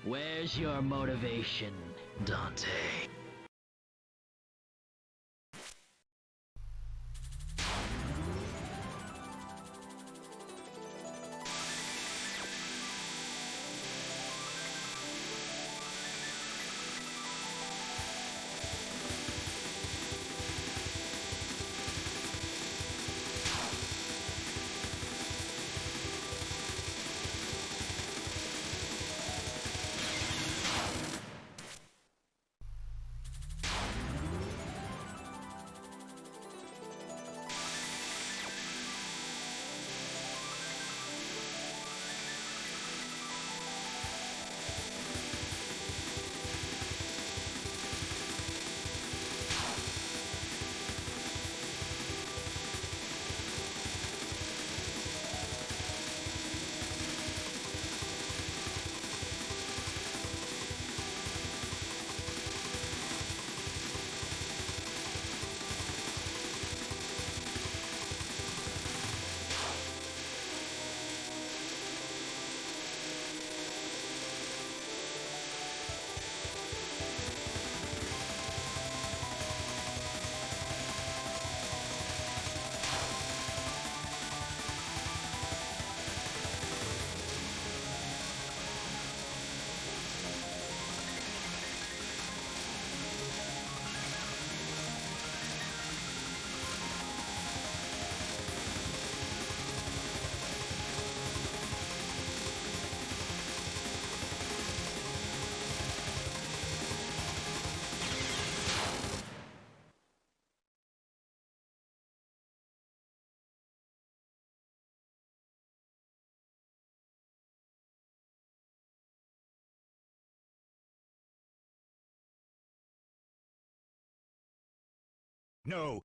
Where's your motivation, Dante? No.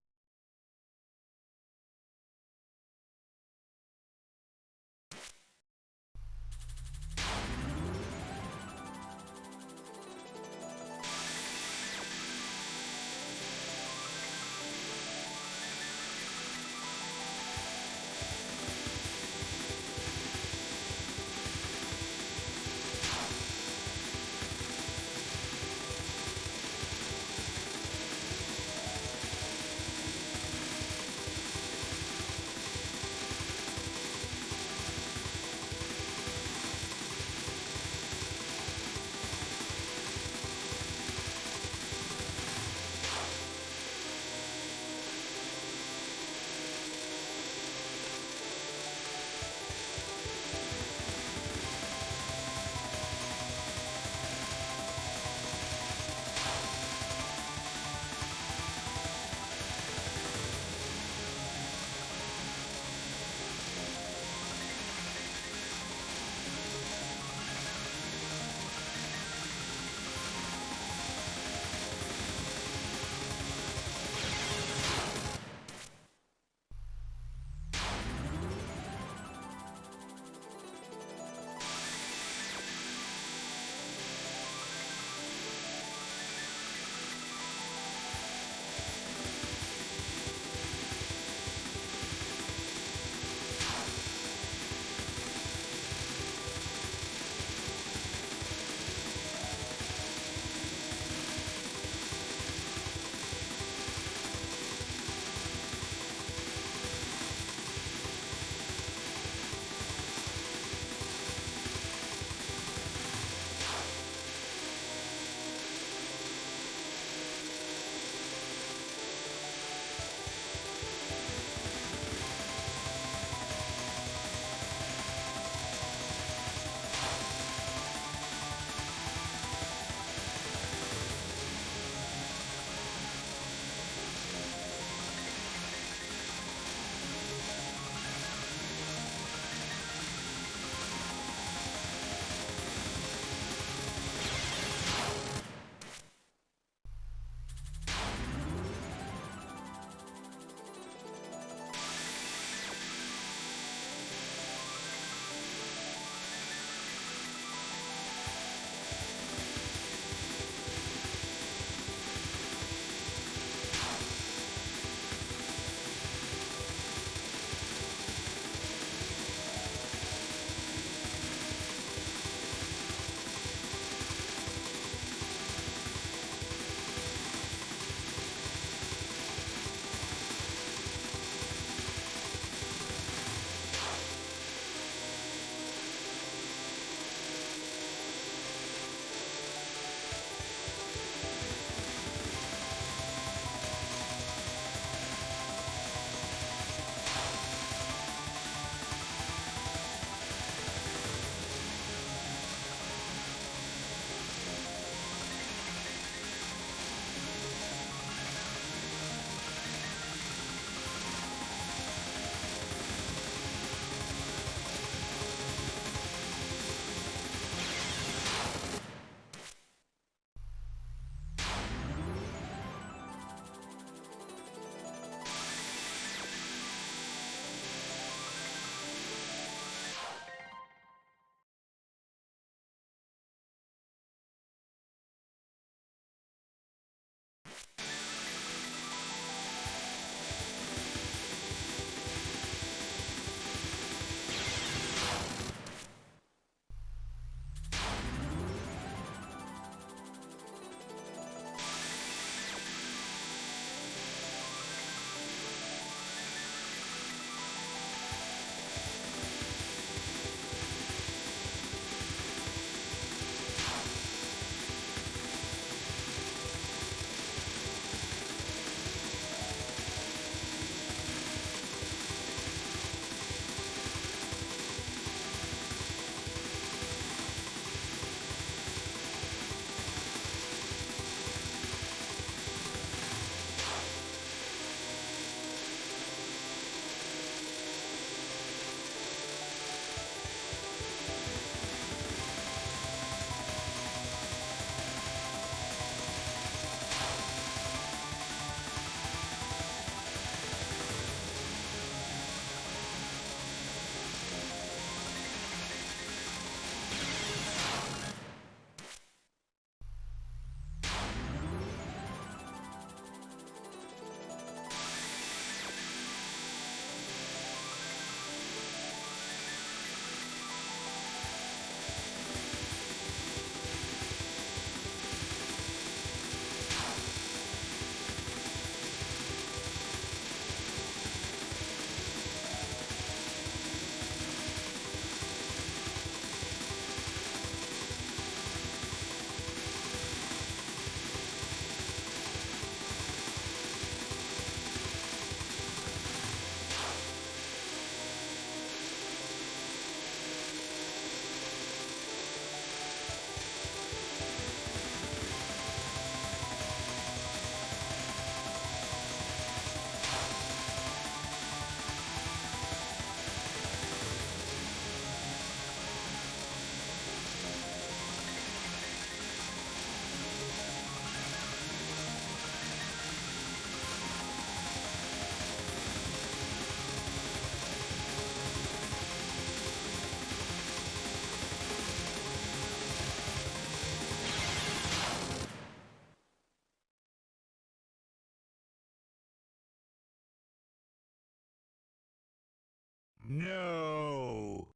No!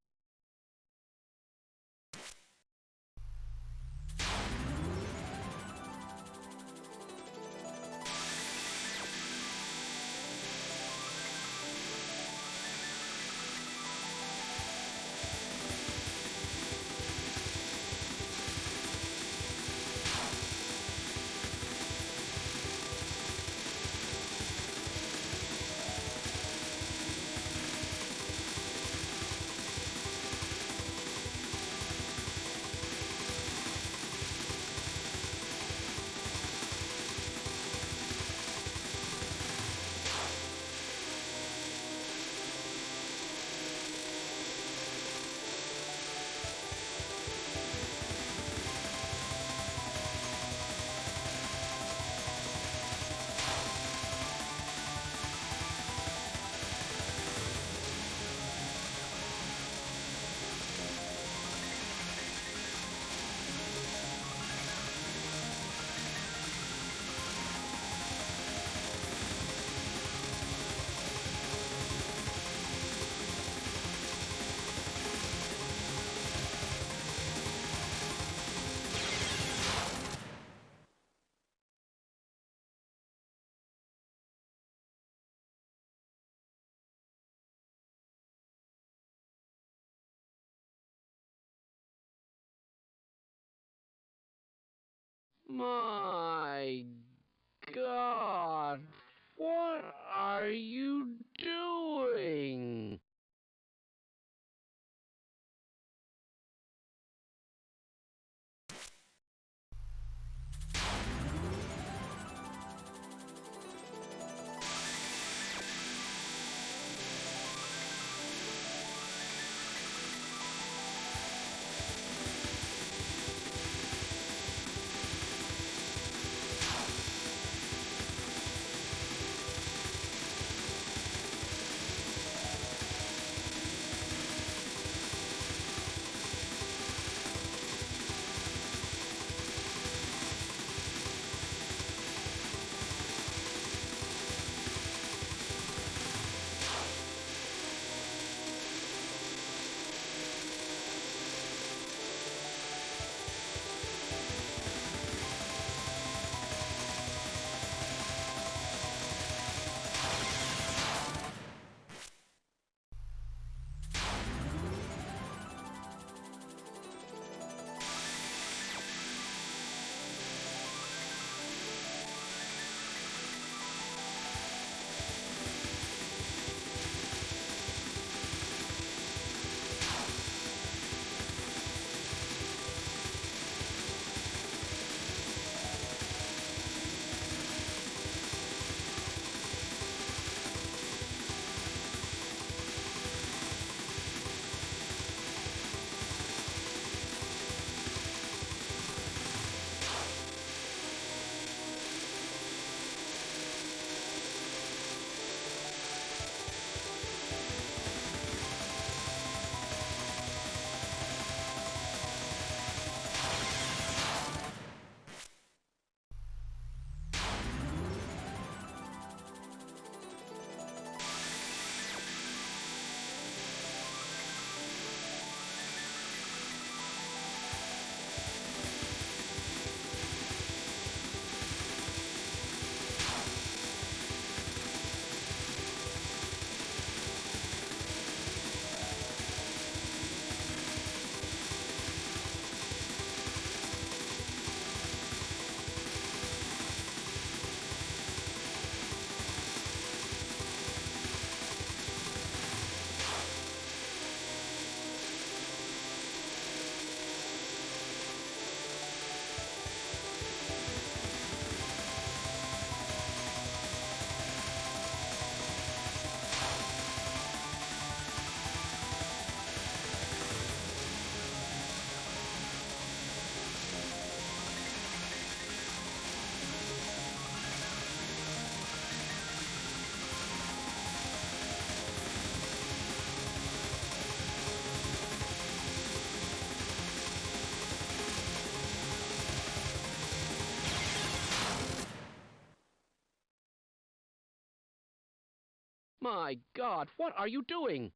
My God, what are you doing? My God, what are you doing?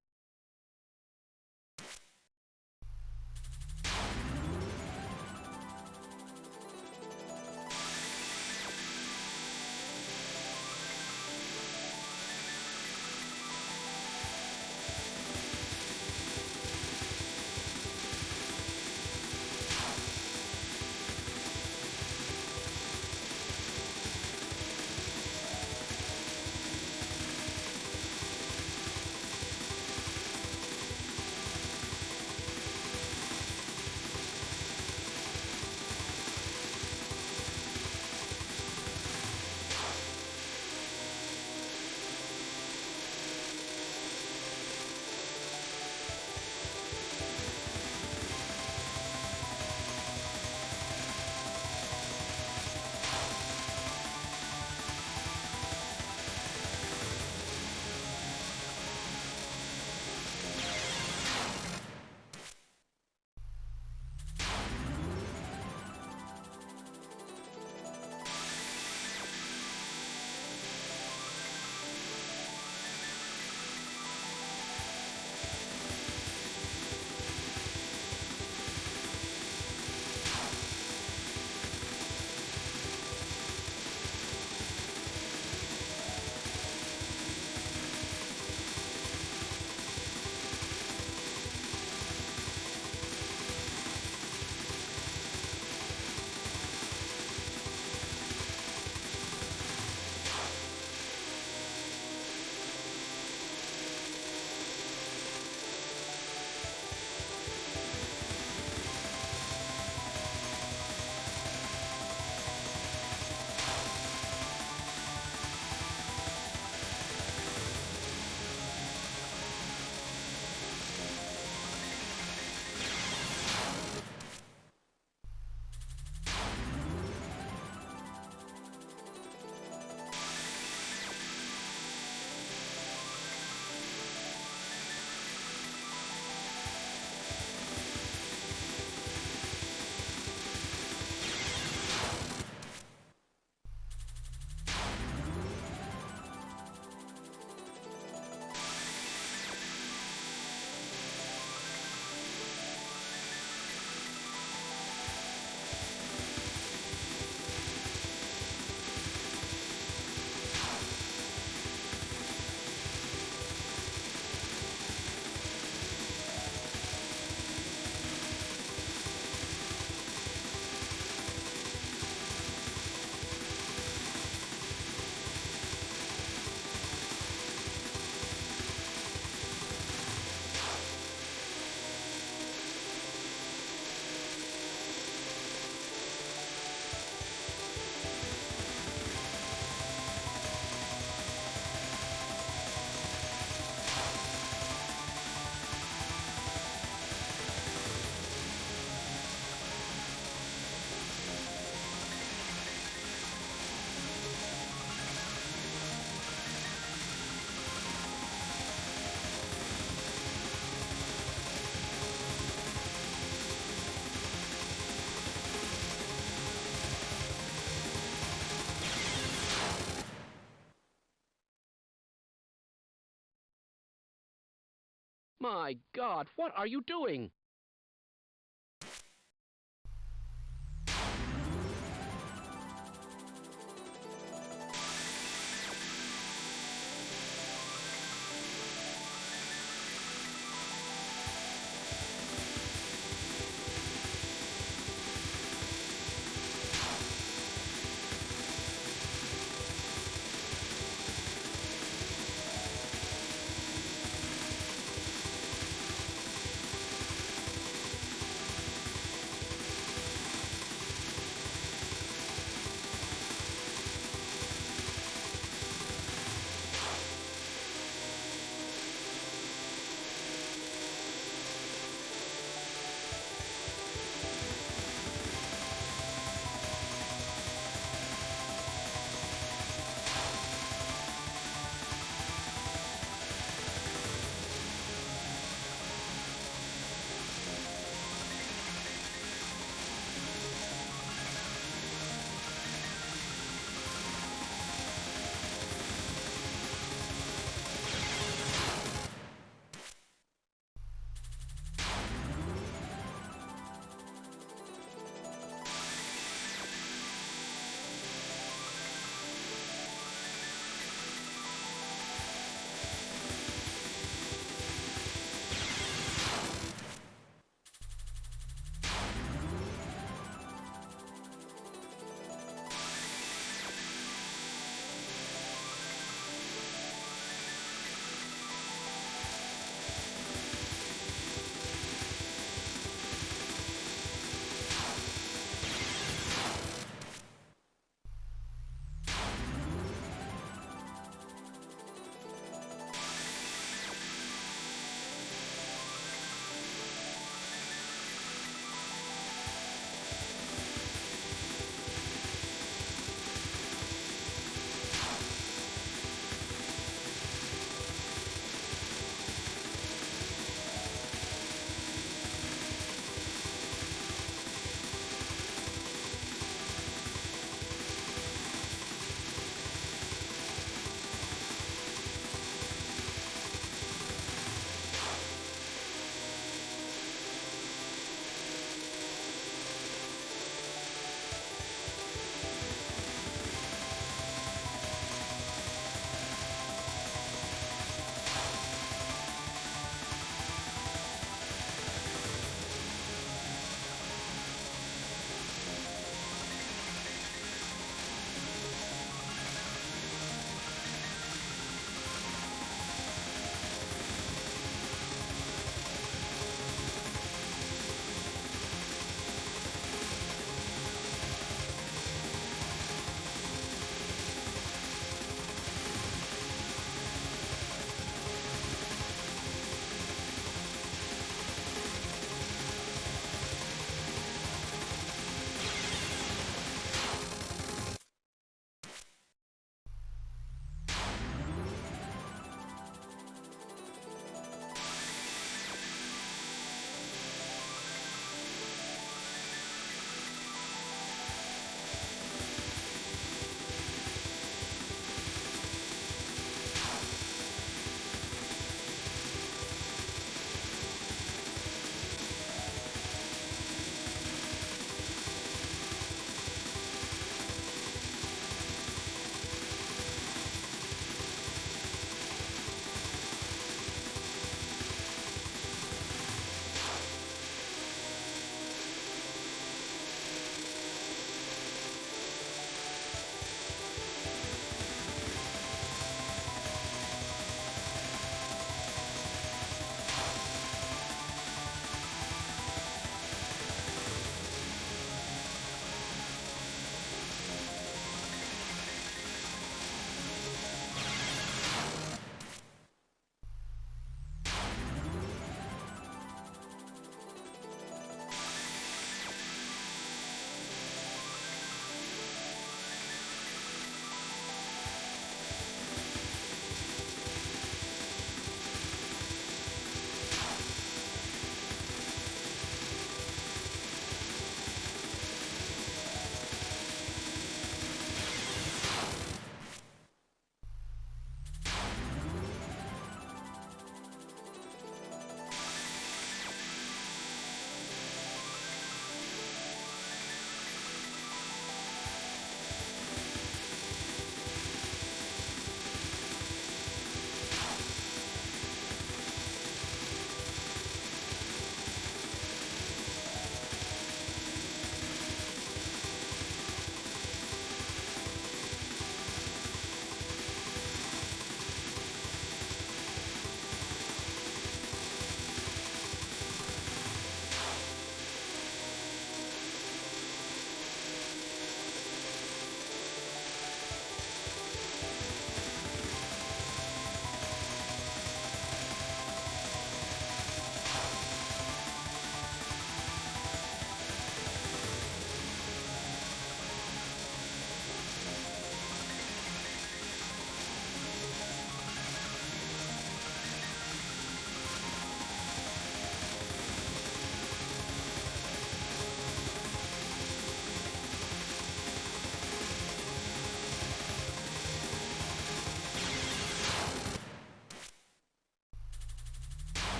My God, what are you doing?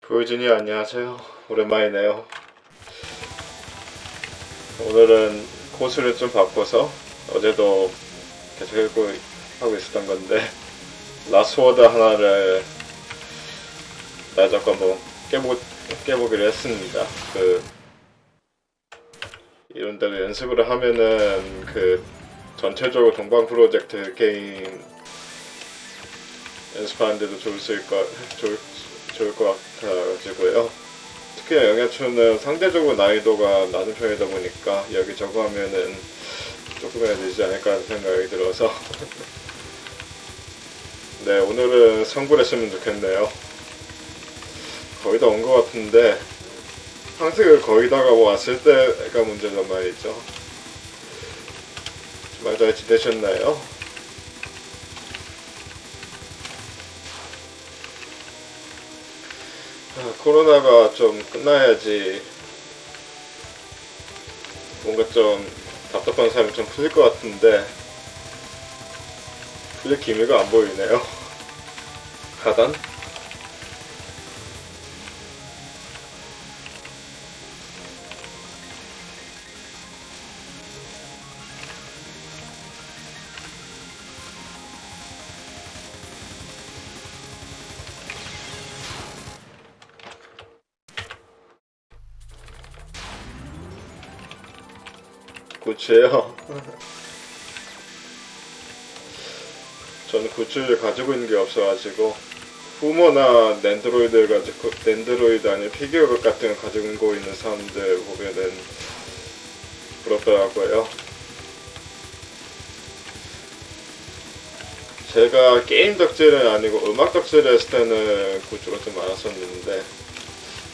보이준이 안녕하세요. 오랜만이네요. 오늘은 코스를 좀 바꿔서 어제도 계속 하고 있었던 건데 라스워드 하나를 날잡고 한번 깨보기로 했습니다. 이런 데로 연습을 하면은 전체적으로 동방 프로젝트 게임 연습하는데도 좋을 것 같아가지고요. 특히 영야초는 상대적으로 난이도가 낮은 편이다 보니까 여기 저거 하면은 조금이라도 되지 않을까 하는 생각이 들어서 네, 오늘은 성불 했으면 좋겠네요. 거의 다 온 것 같은데 황색을 거의다가 왔을 때가 문제란 말이죠. 주말 잘 지내셨나요? 코로나가 좀 끝나야지 뭔가 좀 답답한 삶이 좀 풀릴 것 같은데 풀릴 기미가 안 보이네요. 하단? 굿즈요? 저는 굿즈를 가지고 있는 게 없어가지고 후모나 랜드로이드 아니면 피규어 같은 거 가지고 있는 사람들 보면은 부럽더라고요. 제가 게임 덕질은 아니고 음악 덕질을 했을 때는 굿즈가 좀 많았었는데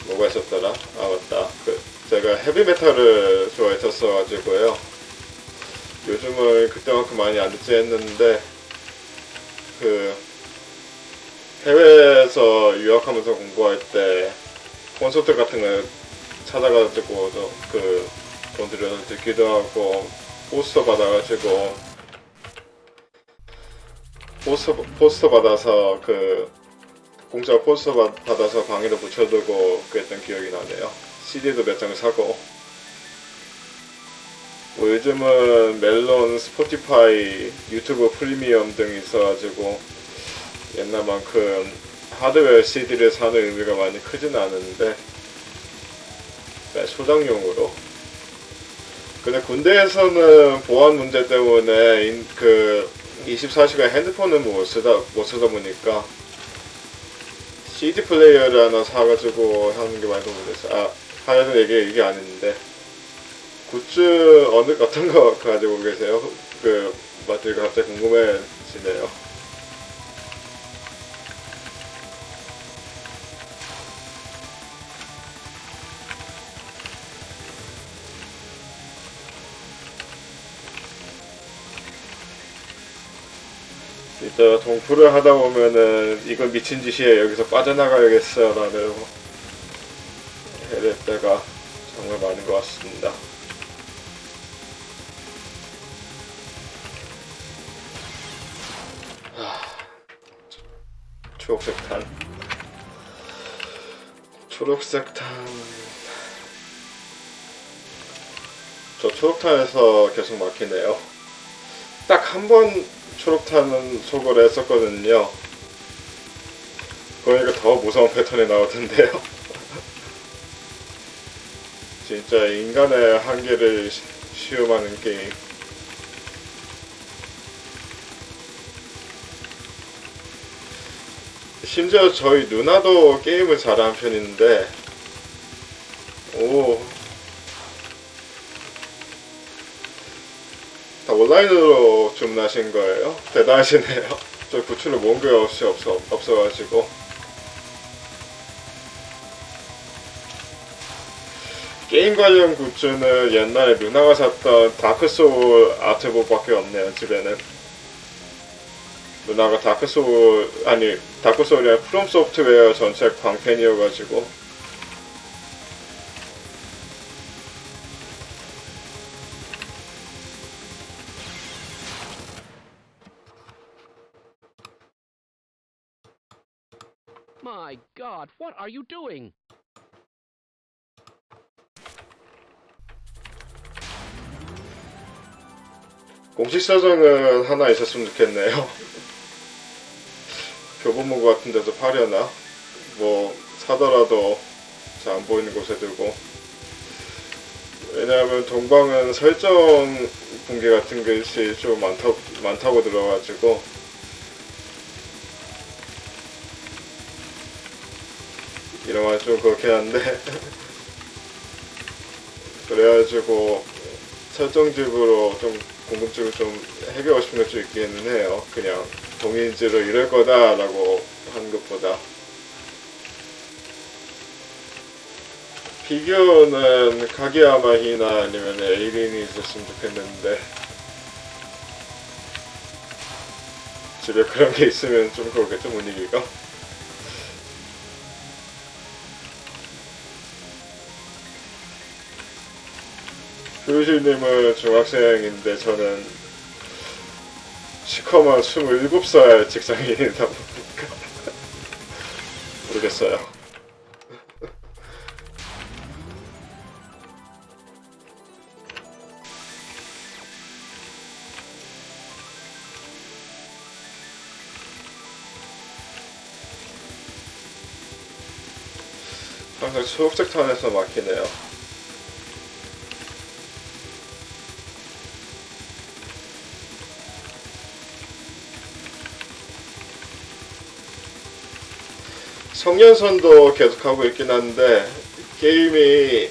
뭐가 있었더라? 아 맞다. 제가 헤비메탈을 좋아했었어가지고요. 요즘은 그때만큼 많이 안 듣지 했는데 해외에서 유학하면서 공부할 때 콘서트 같은 거 찾아가지고 돈 들여서 듣기도 하고 포스터 받아가지고 포스터 받아서 공짜 포스터 받아서 방에도 붙여두고 그랬던 기억이 나네요. CD도 몇 장 사고 뭐 요즘은 멜론, 스포티파이, 유튜브 프리미엄 등이 있어가지고 옛날만큼 하드웨어 CD를 사는 의미가 많이 크진 않은데 소장용으로. 근데 군대에서는 보안 문제 때문에 24시간 핸드폰을 못 쓰다 보니까 CD 플레이어를 하나 사가지고 하는 게 많이 도움이 됐어요. 하여튼 이게 아닌데 굿즈 어떤 거 가지고 계세요? 마트가 갑자기 궁금해지네요. 이따 동프를 하다 보면은 이건 미친 짓이에요. 여기서 빠져나가야겠어 라는 해낼 때가 정말 많은 것 같습니다. 초록색탄. 저 초록탄에서 계속 막히네요. 딱 한 번 초록탄은 소거를 했었거든요. 그러니까 더 무서운 패턴이 나오던데요. 진짜 인간의 한계를 시험하는 게임. 심지어 저희 누나도 게임을 잘하는 편인데 다 온라인으로 주문하신 거예요? 대단하시네요. 저 굿즈를 모은 게 없어가지고 게임 관련 굿즈는 옛날에 누나가 샀던 다크소울 아트북밖에 없네요. 집에는 누나가 다크소울이 아니라 프롬 소프트웨어 전체 광팬이어가지고 My God, what are you doing? 공식 사정은 하나 있었으면 좋겠네요. 교보문고 같은 데도 파려나? 뭐 사더라도 잘 안 보이는 곳에 두고. 왜냐하면 동방은 설정 붕괴 같은 것이 좀 많다고 들어가지고 이러면 좀 그렇긴 한데 그래가지고 설정집으로 좀 궁금증을 좀 해결하고 싶은 것 좀 있기는 해요. 그냥 동인지로 이럴 거다라고 하는 것보다. 피규어는 카게야마히나 아니면 에이린이 있었으면 좋겠는데 집에 그런 게 있으면 좀 그렇겠죠, 분위기가. 효실님은 중학생인데 저는 시커먼 27살 직장인이다 보니까 모르겠어요. 항상 초록색 탄에서 막히네요. 성년선도 계속하고 있긴 한데 게임이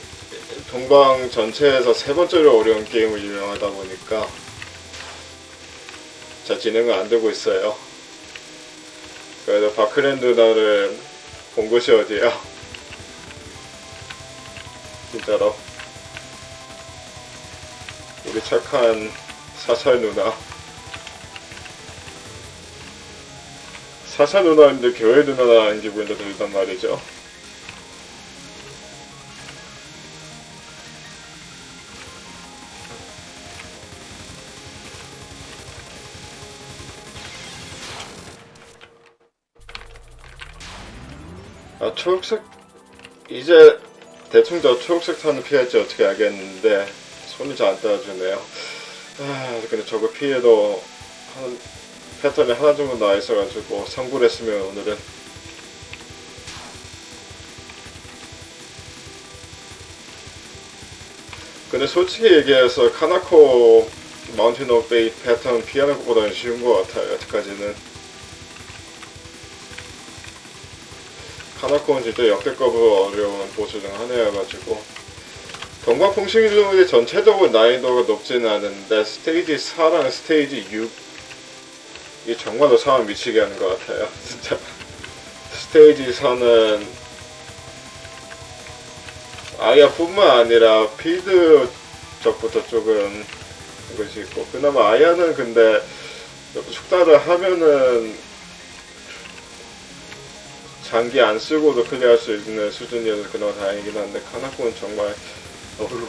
동방 전체에서 세 번째로 어려운 게임을 유명하다 보니까 잘 진행은 안 되고 있어요. 그래도 바크랜드 누나를 본 곳이 어디야? 진짜로 우리 착한 사살 누나. 사살 누나인데 교회 누나라는 기분도 들단 말이죠. 아, 초록색 이제 대충 저 초록색 탄을 피할지 어떻게 알겠는데 손이 잘 안 따라주네요. 아, 근데 저거 피해도 패턴이 하나 정도 나와 있어가지고 성불 했으면 오늘은. 근데 솔직히 얘기해서 카나코 마운틴 오브 페이트 패턴 피하는 것보다는 쉬운 것 같아요. 여태까지는. 카나코는 진짜 역대급으로 어려운 보스 중 하나여가지고 동방풍신일루들이 전체적으로 난이도가 높지는 않은데 스테이지 4랑 스테이지 6 이게 정말로 사람 미치게 하는 것 같아요. 진짜 스테이지 4는 아야뿐만 아니라 필드 적부터 조금 것이 있고, 그나마 아야는 근데 숙달을 하면은 장기 안 쓰고도 클리어할 수 있는 수준이어서 그나마 다행이긴 한데 카나코는 정말 어휴.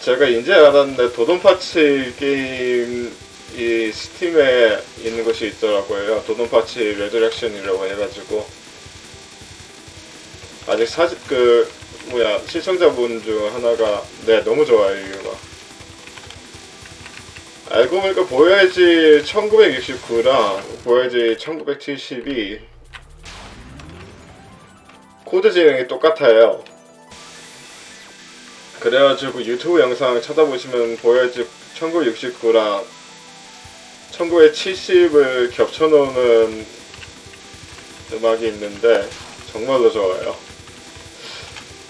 제가 이제 알았는데 도돈파치 게임이 스팀에 있는 것이 있더라고요. 도돈파치 레저렉션이라고 해가지고 아직 시청자분 중 하나가 네 너무 좋아요 이유가. 알고 보니까 보여야지 1969랑 보여야지 1972 코드 진행이 똑같아요. 그래가지고 유튜브 영상 찾아보시면 보여야지 1969랑 1970을 겹쳐놓는 음악이 있는데 정말로 좋아요.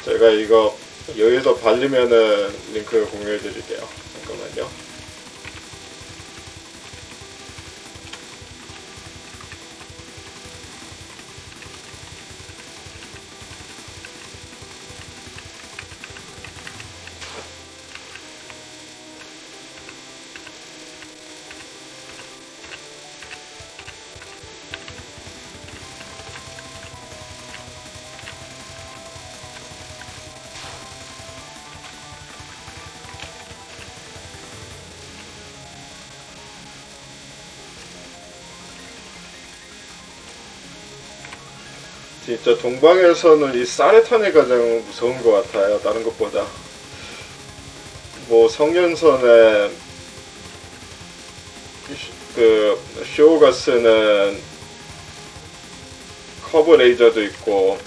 제가 이거 여기서 발리면은 링크 공유해드릴게요. 잠깐만요. 진짜 동방에서는 이 사레탄이 가장 무서운 것 같아요. 다른 것보다. 뭐 성년선에 그 쇼가 쓰는 커브 레이저도 있고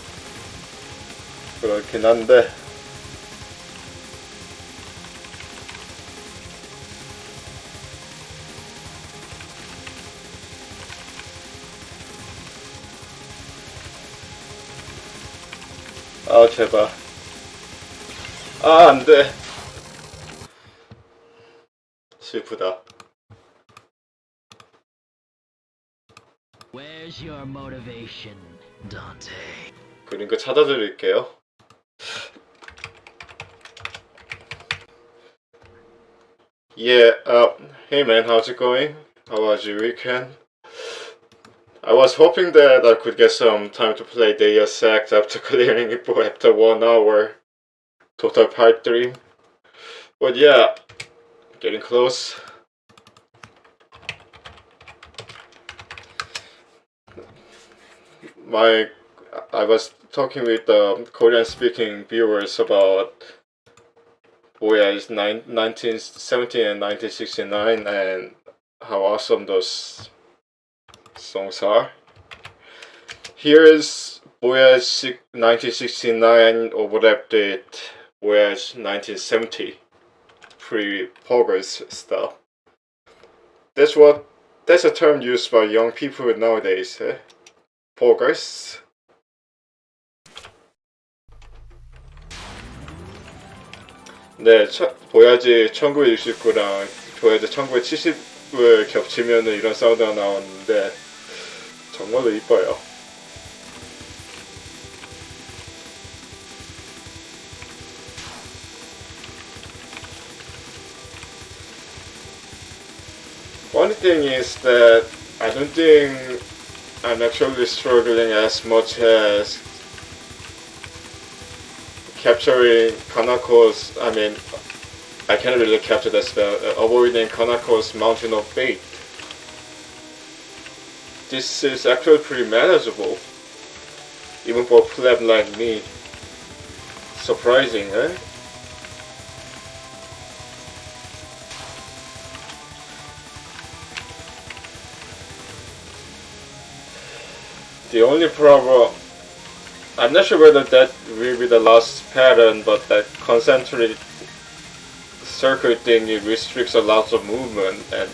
그렇긴 한데 아 제발 아 안돼 슬프다. Where's your motivation, Dante? 그린 거 찾아드릴게요. Yeah, hey man, how's it going? How was your weekend? I was hoping that I could get some time to play Deus Ex after clearing it after 1 hour. Total Part 3. But yeah, getting close. I was talking with Korean-speaking viewers about Boya's 1970 and 1969 and how awesome those songs are. Here is Boya's 1969 overlapped with Boya's 1970 pre-poggers stuff. That's a term used by young people nowadays. Poggers. 네, 보야지 1969랑 보야지 1970을 겹치면 이런 사운드가 나오는데 정말로 이뻐요. Funny thing is that I don't think I'm actually struggling as much as capturing Kanako's, I can't really capture that spell, avoiding Kanako's Mountain of Fate. This is actually pretty manageable, even for a pleb like me. Surprising, eh? The only problem, I'm not sure whether that will be the last pattern, but that concentric circle thing, it restricts a lot of movement and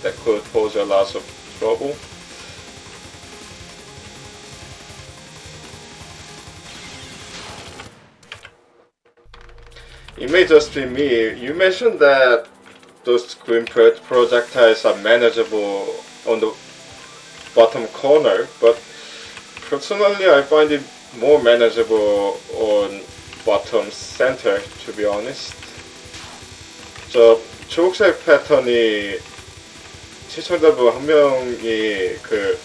that could pose a lot of trouble. It may just be me. You mentioned that those green projectiles are manageable on the bottom corner, but personally I find it more manageable on bottom center, to be honest. 저 초록색 패턴이 시청자분 한 명이 그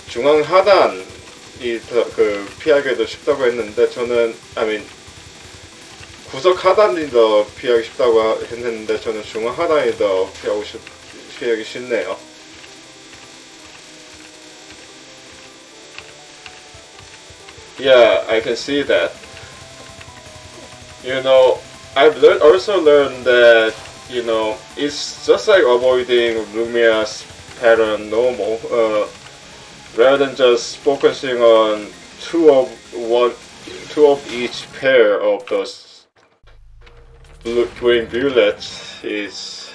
중앙 하단이 그 피하기도 쉽다고 했는데 저는 구석 하단이 더 피하기 쉽다고 했는데 저는 중앙 하단이 더 피하기 쉽네요. Yeah, I can see that. You know, I've also learned that, you know, it's just like avoiding Lumia's pattern normal. Rather than just focusing on two of each pair of those green violets is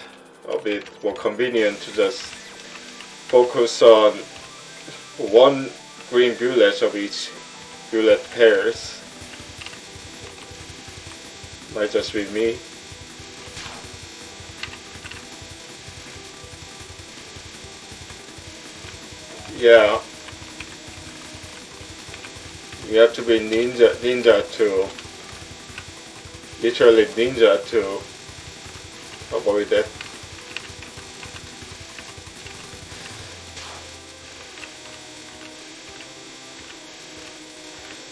a bit more convenient to just focus on one green violet of each violet pairs. Might just be me. Yeah. You have to be ninja to literally ninja to avoid that.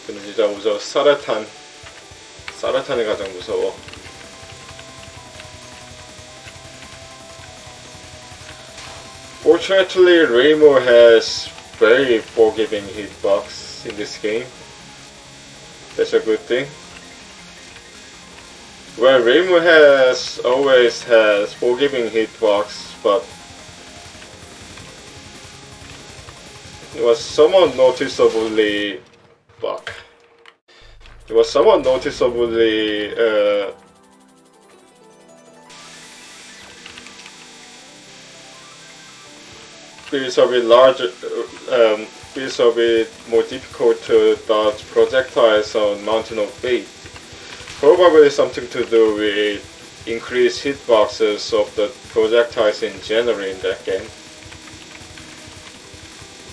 근데 진짜 무서워. 사라탄이 가장 무서워. Fortunately, Rainbow has very forgiving hitbox in this game. That's a good thing. Well, Rainbow always has forgiving hitbox, but it was somewhat noticeably feels a bit larger, feels a bit more difficult to dodge projectiles on Mountain of Fate. Probably something to do with increased hitboxes of the projectiles in general in that game.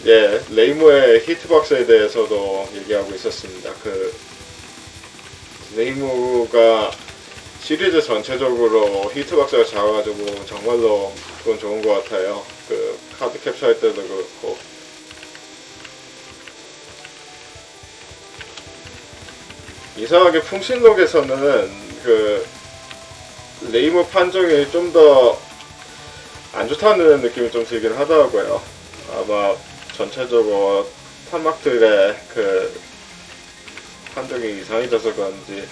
예, 레이모의 히트박스에 대해서도 얘기하고 있었습니다. 레이모가 시리즈 전체적으로 히트박스가 작아가지고 정말로 그건 좋은 것 같아요. 카드 캡처할 때도 그렇고. 이상하게 풍신록에서는 레이모 판정이 좀 더 안 좋다는 느낌이 좀 들긴 하더라고요. 아마 전체적으로 탄막들의 판정이 이상해져서 그런지.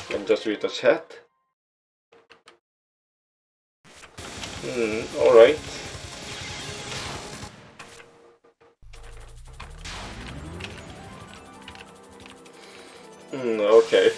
Let me just read the chat. Alright. Okay.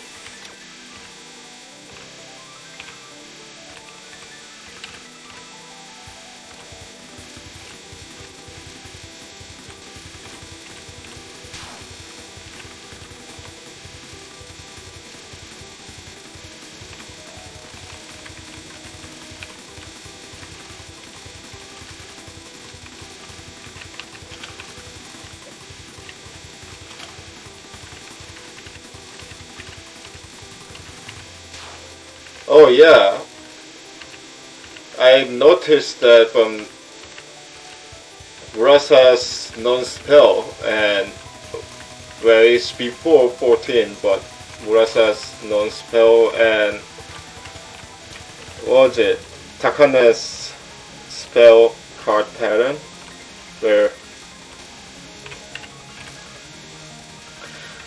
Oh yeah, I noticed that from Murasa's non-spell, and well, it's before 14, but Murasa's non-spell and what was it, Takane's spell card pattern, where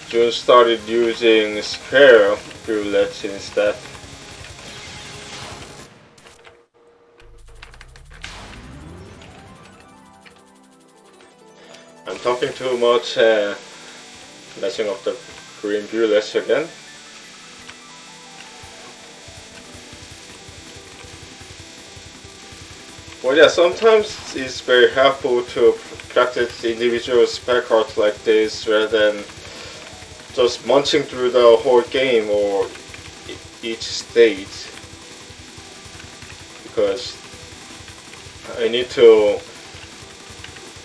Jun started using square bullets instead. I'm talking too much and messing up the green bullets again. Well, yeah, sometimes it's very helpful to practice individual spell cards like this rather than just munching through the whole game or each stage, because I need to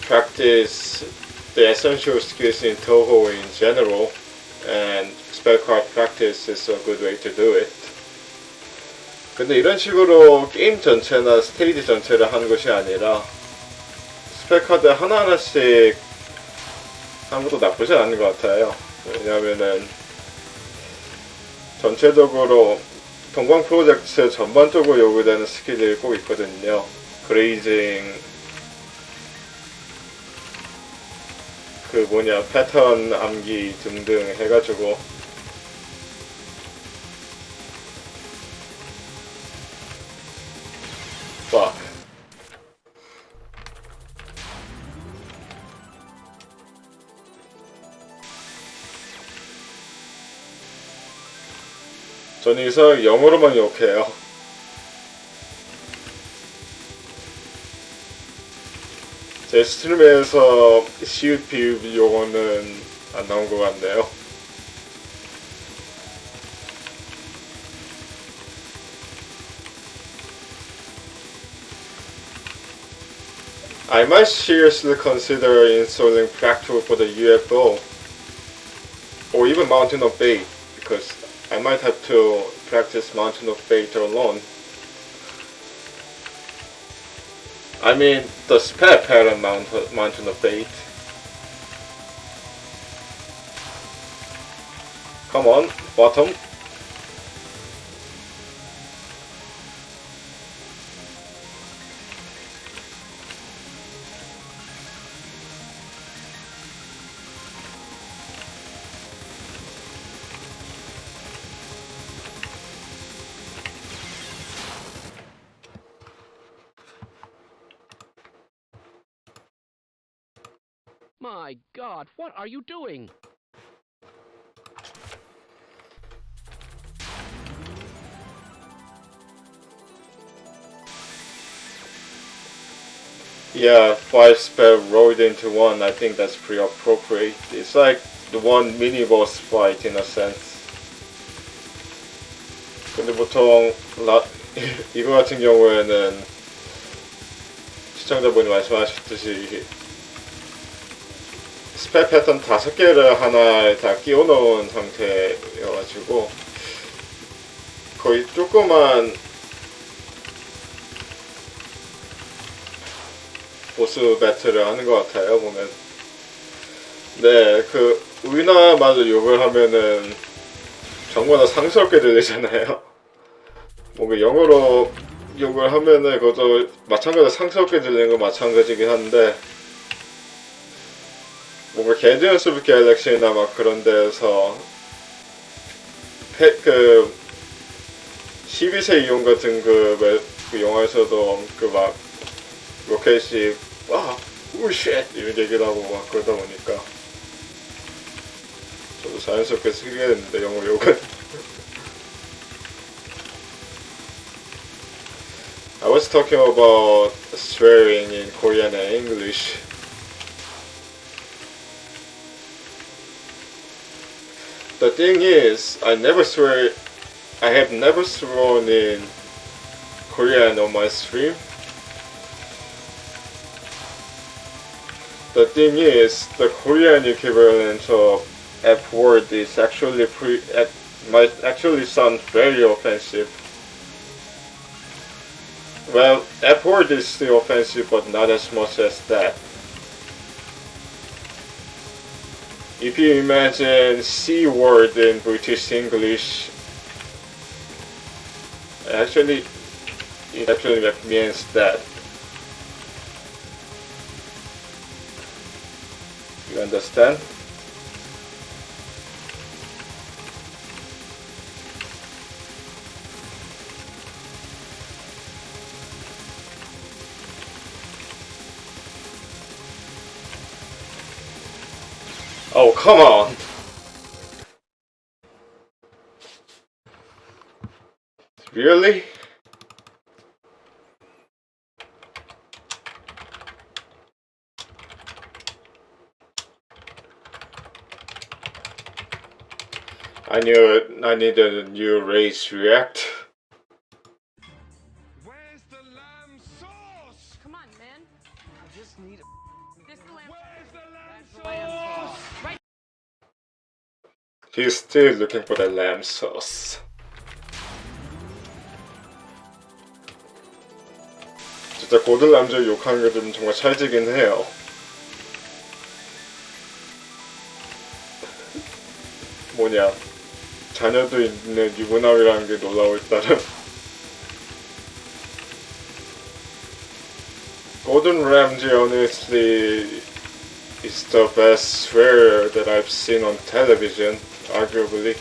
practice the essential skills in Touhou in general, and spell card practice is a good way to do it. 근데 이런 식으로 게임 전체나 스테이지 전체를 하는 것이 아니라 스펠 카드 하나하나씩 하는 것도 나쁘지 않은 것 같아요. 왜냐하면은 전체적으로 동방 프로젝트 전반적으로 요구되는 스킬들이 꼭 있거든요. 그레이징, 패턴 암기 등등 해가지고 저는 여기서 영어로만 욕해요. 제 스트림에서 시읒 비읍 용어는 안 나온 것 같네요. I might seriously consider installing Fractal for the UFO or even Mountain of Fate, because I might have to practice Mountain of Fate alone. I mean, the spell pattern Mountain of Fate. Come on, bottom. My God, what are you doing? Yeah, 5 spell rolled into one. I think that's pretty appropriate. It's like the one mini boss fight in a sense. 근데 보통 이거 같은 경우에는 시청자분이 말씀하셨듯이 스펠 패턴 5개를 하나에 다 끼워 넣은 상태여가지고 거의 조그만 보스 배틀을 하는 것 같아요, 보면. 네, 그 우리나라 말로 욕을 하면은 정말 상스럽게 들리잖아요. 뭔가 영어로 욕을 하면은 그것도 마찬가지로 상스럽게 들리는 건 마찬가지긴 한데, 뭔가 개드연습 갤럭시나 막 그런 데서 그 12세 이용 같은 그 영화에서도 그 막 로켓이 오쉣 이런 얘기를 하고 막 그러다 보니까 저도 자연스럽게 쓰게 됐는데 영어 욕은. I was talking about swearing in Korean and English. The thing is, I have never sworn in Korean on my stream. The thing is, the Korean equivalent of F word is actually might actually sound very offensive. Well, F word is still offensive, but not as much as that. If you imagine C word in British English, it actually means that. You understand? Oh, come on! Really? I knew it. I needed a new race react. Where's the lamb sauce? Come on, man. I just need. This is the lamb. Where's the lamb That's the lamb sauce? Right. He's still looking for the lamb sauce. 진짜 고들 남자 욕하는 게 좀 정말 찰지긴 해요. 뭐냐, 자녀도 있는 유부남이라는 게 놀라울 따름. Gordon Ramsay honestly is the best swearer that I've seen on television, arguably.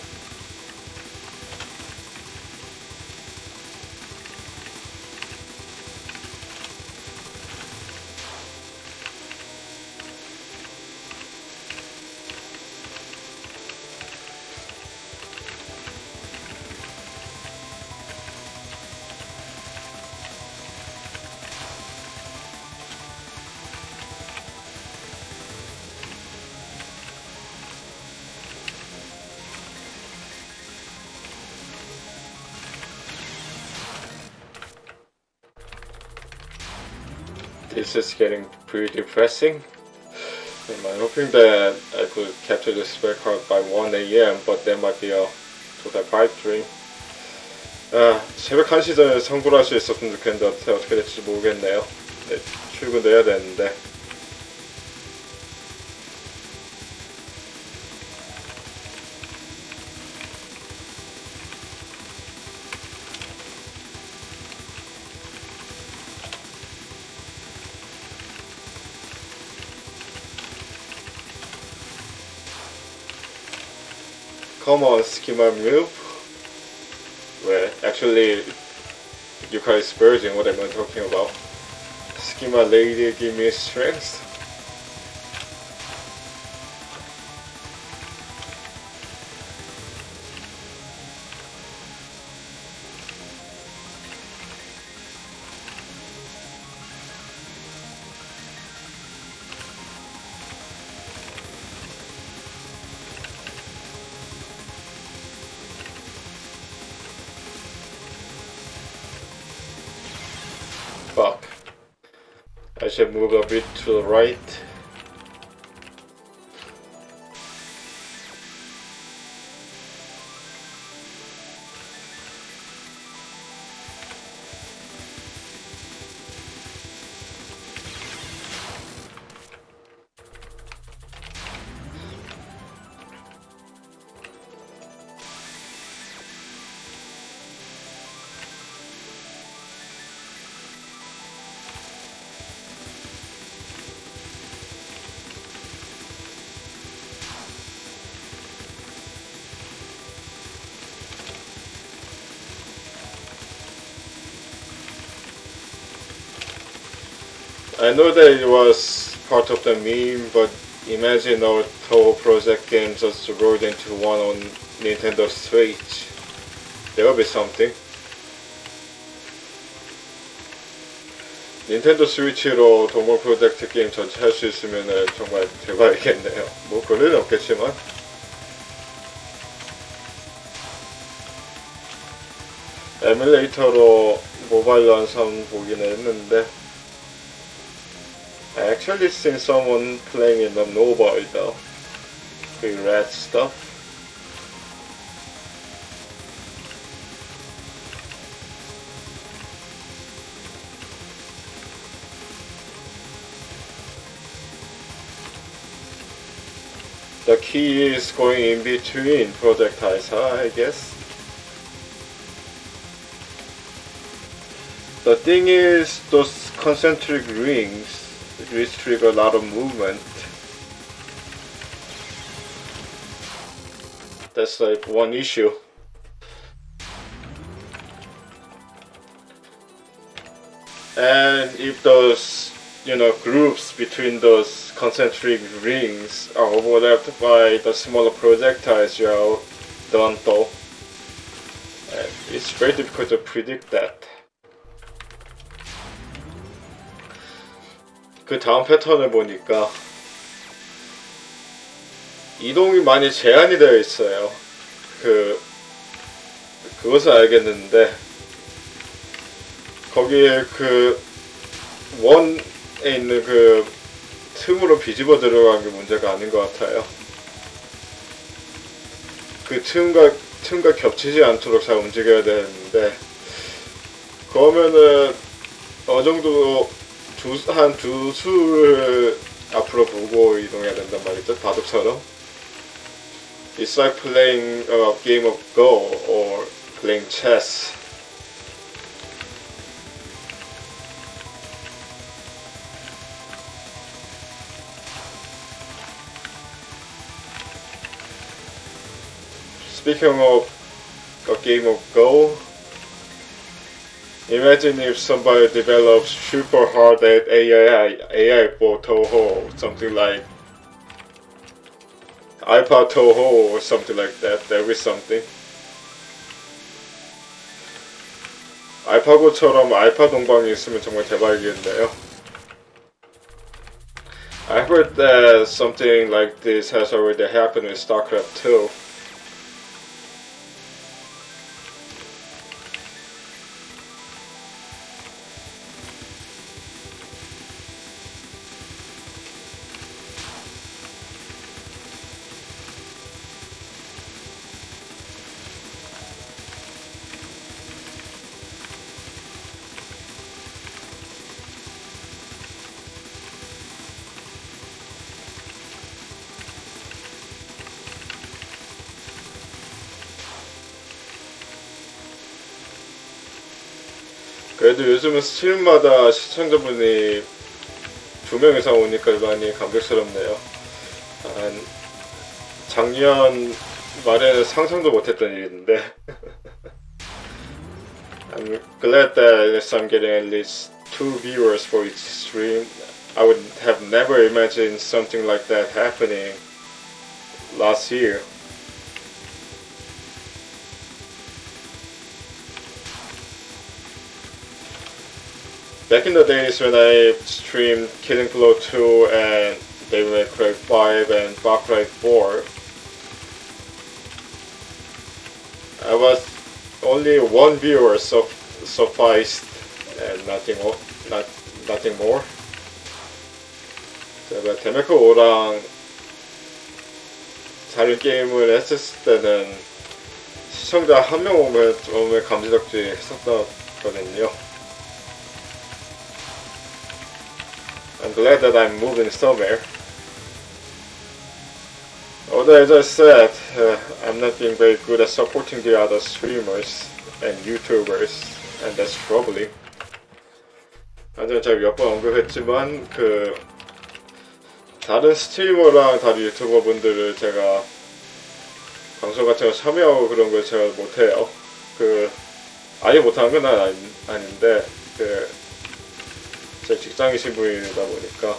This is getting pretty depressing. I'm hoping that I could capture the spell card by 1 AM, but that might be a total pipe dream. 새벽 1시 전에 성불할 수 있었으면 좋겠는데 어떻게 될지 모르겠네요. 네, 출근도 해야 되는데. Come on, schema move. Well, actually, Yuka is purging what I'm talking about. Schema lady, give me strength. fuck. I should move a bit to the right. I know that it was part of the meme, but imagine our Touhou project game just rolled into one on Nintendo Switch. There will be something. 닌텐도 스위치로 동물 프로젝트 게임 전체 할 수 있으면 정말 대박이겠네요. 뭐 그럴 일은 없겠지만. 에뮬레이터로 모바일로 한번 보긴 했는데 I actually seen someone playing in the mobile though. The red stuff. The key is going in between projectiles, I guess. The thing is, those concentric rings restrict a lot of movement. That's like one issue. And if those, groups between those concentric rings are overlapped by the smaller projectiles you are done though, it's very difficult to predict that. 그 다음 패턴을 보니까 이동이 많이 제한이 되어 있어요. 그것을 알겠는데 거기에 그 원에 있는 그 틈으로 뒤집어 들어간 게 문제가 아닌 것 같아요. 그 틈과 겹치지 않도록 잘 움직여야 되는데 그러면은 어느 정도 한 두 수를 앞으로 보고 이동해야 된단 말이죠. 바둑처럼. It's like playing a game of Go or playing chess. Speaking of a game of Go, imagine if somebody develops super hard at AI for Touhou, something like iPad Touhou or something like that. There is something. 알파고처럼 알파 동방이 있으면 정말 대박이겠네요. I heard that something like this has already happened with StarCraft 2. 그래도 요즘은 스트림마다 시청자분이 2명 이상 오니까 많이 감격스럽네요. 작년 말에는 상상도 못했던 일인데 I'm glad that I'm getting at least 2 viewers for each stream. I would have never imagined something like that happening last year. Back in the days when I streamed Killing Floor 2 and Devil May Cry 5 and Far Cry 4, I was only one viewer sufficed and nothing nothing more. 제가 데메코 5랑 다른 게임을 했었을 때는 시청자 한 명 오면 감지덕지 했었거든요. I'm glad that I'm moving somewhere. Although as I said, I'm not being very good at supporting the other streamers and YouTubers, and that's troubling. 완전 제가 몇 번 언급했지만 다른 스트리머랑 다른 유튜버 분들을 제가 방송 같은 거 참여하고 그런 걸 제가 못해요. 아예 못하는 건 아닌데 제 직장인 신분이다 보니까.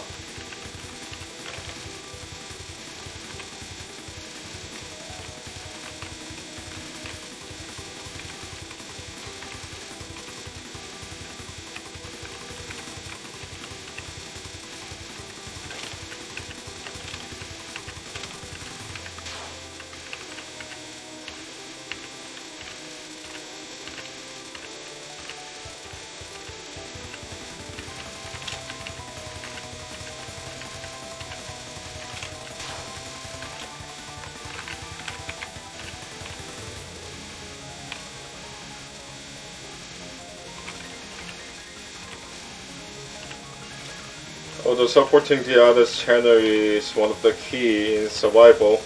Although supporting the other's channel is one of the key in survival,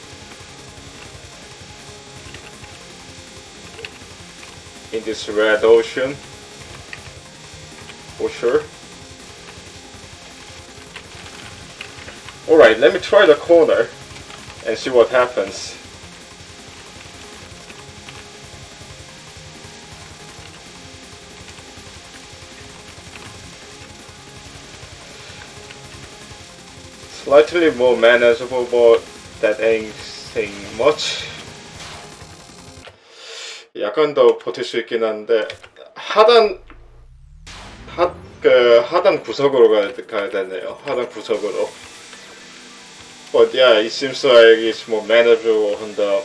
in this red ocean, for sure. Alright, let me try the corner and see what happens. Slightly more manageable, but that ain't saying much. 약간 더 버틸 수 있긴 한데 하단 구석으로 가야 되네요. 하단 구석으로. But yeah, it seems like it's more manageable on the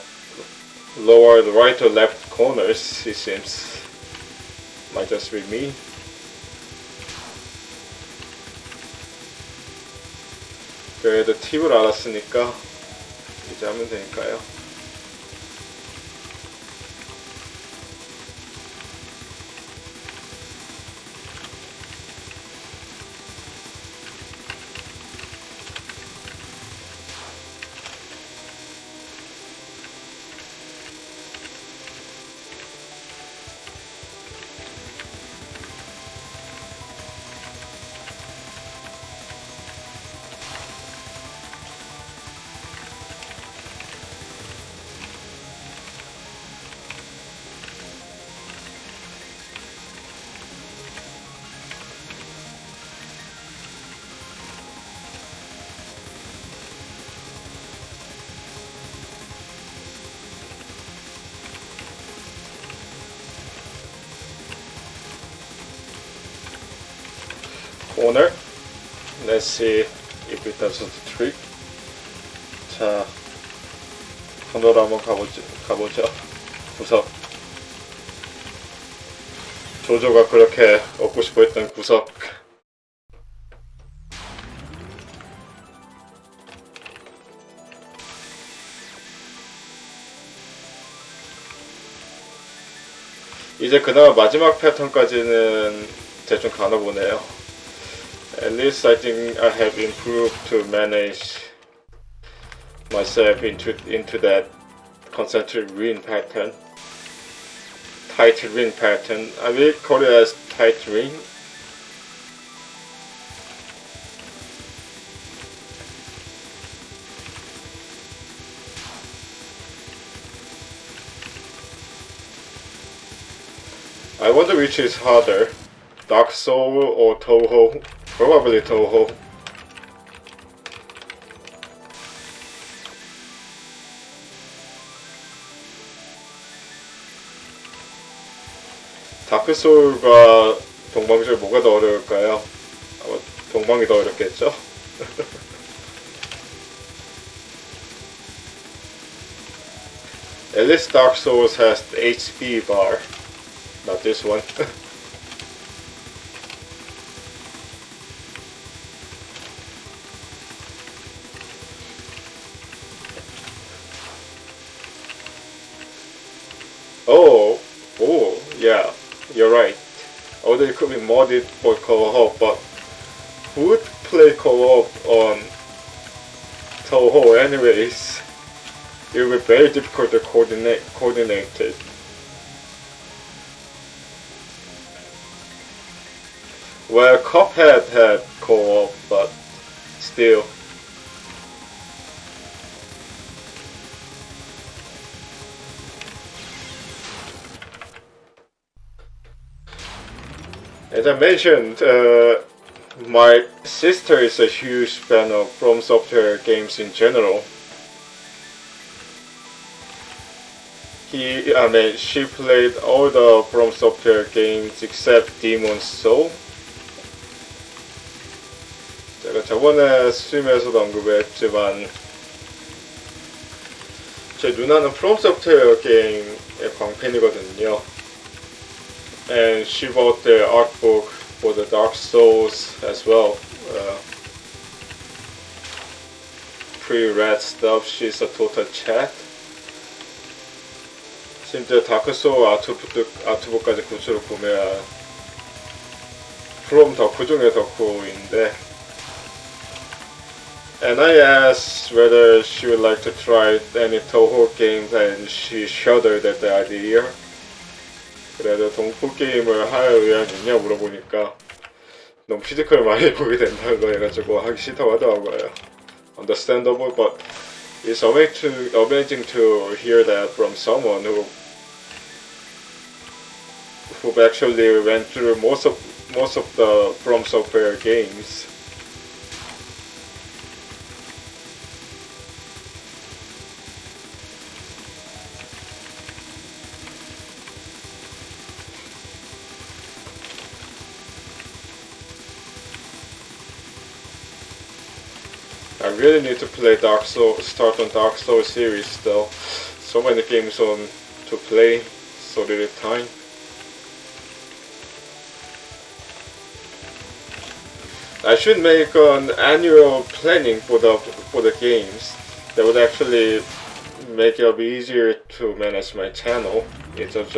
lower right or left corners. It seems. Might just be me. 그래도 팁을 알았으니까 이제 하면 되니까요. Corner. Let's see if it does the trick. 자, 코너로 한번 가보죠. 구석. 조조가 그렇게 얻고 싶어 했던 구석. 이제 그나마 마지막 패턴까지는 대충 가나보네요. At least I think I have improved to manage myself into that concentric ring pattern. Tight ring pattern. I will call it as tight ring. I wonder which is harder, Dark Soul or Touhou. Probably Touhou. 다크 소울과 동방 중에 뭐가 더 어려울까요? 아마 동방이 더 어렵겠죠? At least Dark Souls has the HP bar, not this one. Oh, yeah, you're right. Although it could be modded for co-op, but who would play co-op on Touhou anyways? It would be very difficult to coordinate it. Well, Cuphead had co-op, but still. As I mentioned, my sister is a huge fan of From Software games in general. She played all the From Software games except Demon's Soul. 제가 저번에 스트림에서도 언급했지만 제 누나는 From Software 게임의 광팬이거든요. And she bought the art book for the Dark Souls as well. Pre-read stuff. She's a total chat. 심지어 다크 소울 아트북까지 굿즈로 구매한 프롬 덕후 중에 덕후인데. And I asked whether she would like to try any Touhou games, and she shuddered at the idea. 그래도 동포 게임을 할 의향이 있냐 물어보니까 너무 피지컬 많이 보게 된다고 해가지고 하기 싫다고 하더라고요. Understandable, but it's amazing to hear that from someone who actually went through most of the From Software games. I really need to play start on Dark Souls series though. So many games on to play, so little time. I should make an annual planning for the games. That would actually make it easier to manage my channel instead of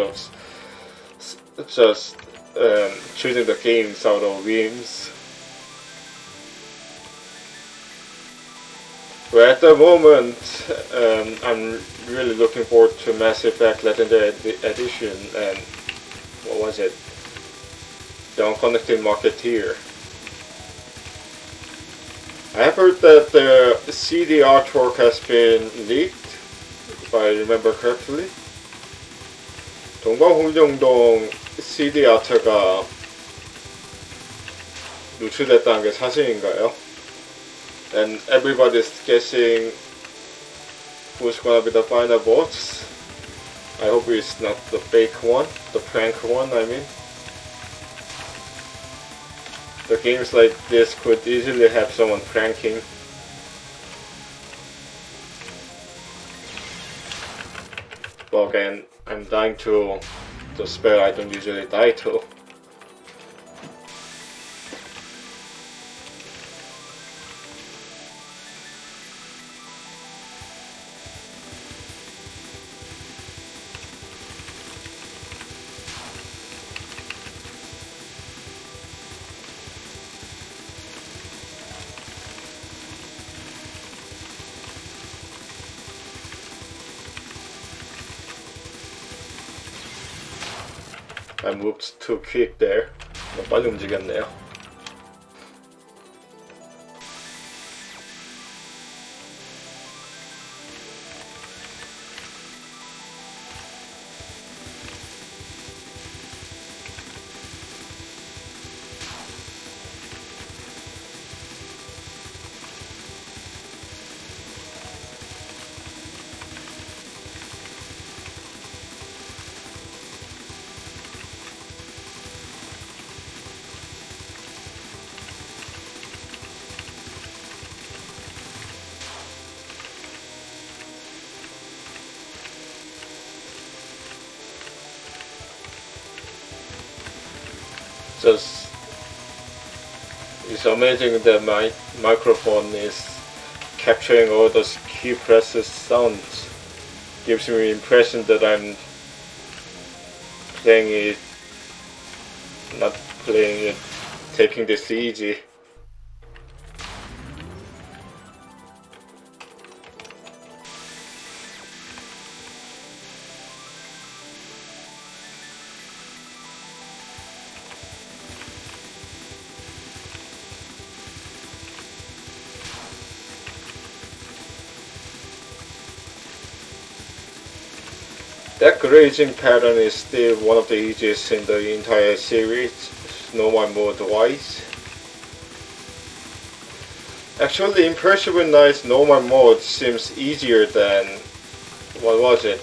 just choosing the games out of whims. But at the moment, I'm really looking forward to Mass Effect Legendary Edition and what was it? The Unconnected Marketeer. I have heard that the CD artwork has been leaked, if I remember correctly. 동방홍정동 CD 아트가 누출됐다는 게 사실인가요? And everybody's guessing who's gonna be the final boss. I hope it's not the fake one, the prank one, I mean. The games like this could easily have someone pranking. But again, I'm dying to the spell I don't usually die to. I moved too quick there. 너무 빨리 움직였네요. It's amazing that my microphone is capturing all those key presses sounds. Gives me the impression that I'm playing it, not playing it, taking this easy. That grazing pattern is still one of the easiest in the entire series, normal mode wise. Actually, Impressive Knight's normal mode seems easier than, what was it?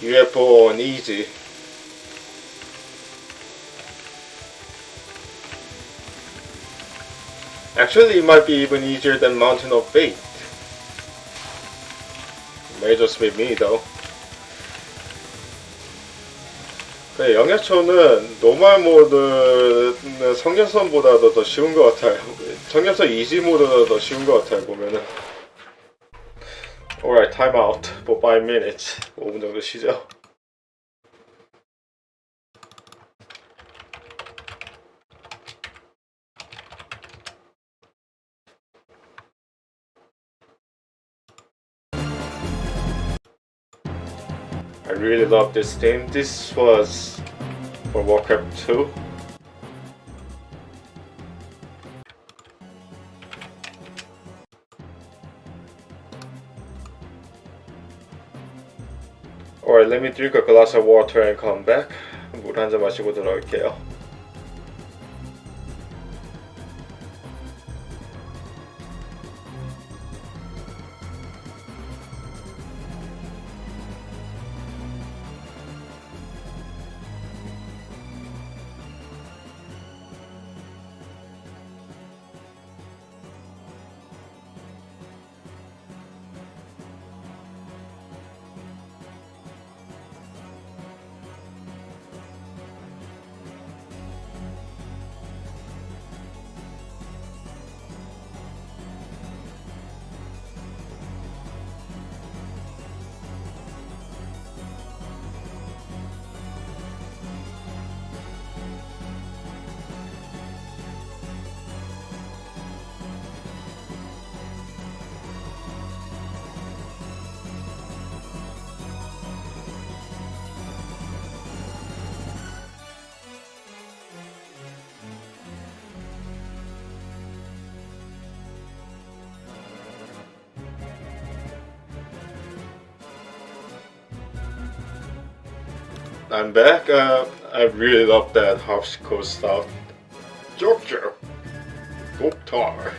UFO on easy. Actually, it might be even easier than Mountain of Fate. May just be me though. 영야초는 노멀 모드는 성년선보다도 더 쉬운 것 같아요. 성년선 이지 모드가 더 쉬운 것 같아요 보면은. Alright, time out for 5 minutes. 5분 정도 쉬죠. I really love this game. This was for Warcraft 2. Alright, let me drink a glass of water and come back. 물 한 잔 마시고 들어올게요. I'm back. I really love that harpsichord stuff. Jojo, Goktar.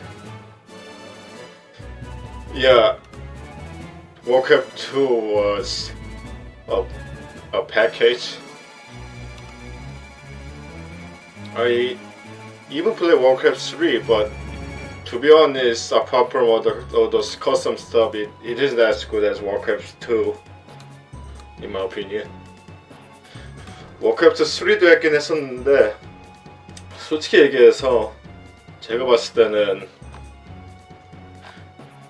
Yeah, Warcraft 2 was a package. I even played Warcraft 3, but to be honest, apart from all those custom stuff, it isn't as good as Warcraft 2, in my opinion. 워크래프트 3도 했긴 했었는데 솔직히 얘기해서 제가 봤을 때는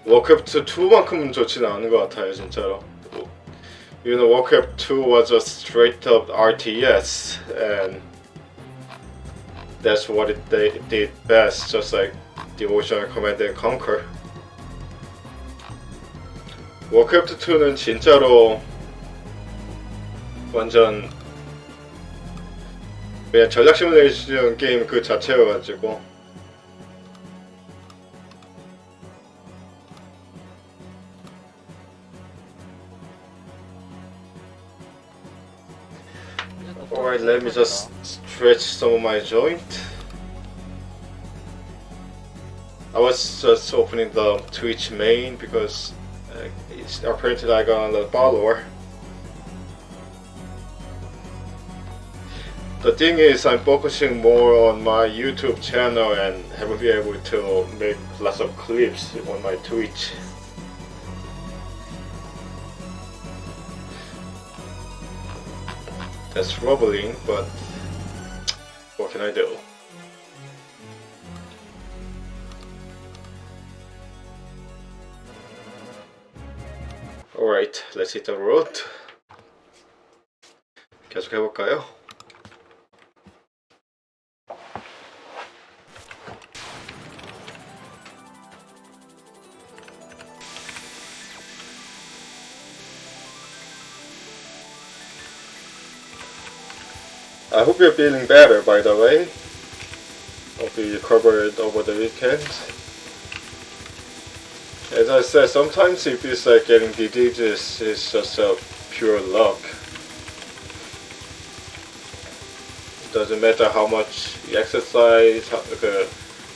워크래프트 2만큼은 좋지는 않은 것 같아요 진짜로. You know, Warcraft 2 was a straight up RTS and that's what they did best, just like Devotional Command and Conquer. 워크래프트 2는 진짜로 완전 그냥 전략 시뮬레이션 게임 그 자체여가지고 Alright, let me just stretch some of my joint. I was just opening the Twitch main because it's apparently I got another follower. The thing is, I'm focusing more on my YouTube channel and haven't been able to make lots of clips on my Twitch. That's troubling, but what can I do? Alright, let's hit the road. 계속 해볼까요? I hope you're feeling better, by the way. Hope you recovered over the weekend. As I said, sometimes it feels like getting diseases is just a pure luck. It doesn't matter how much you exercise,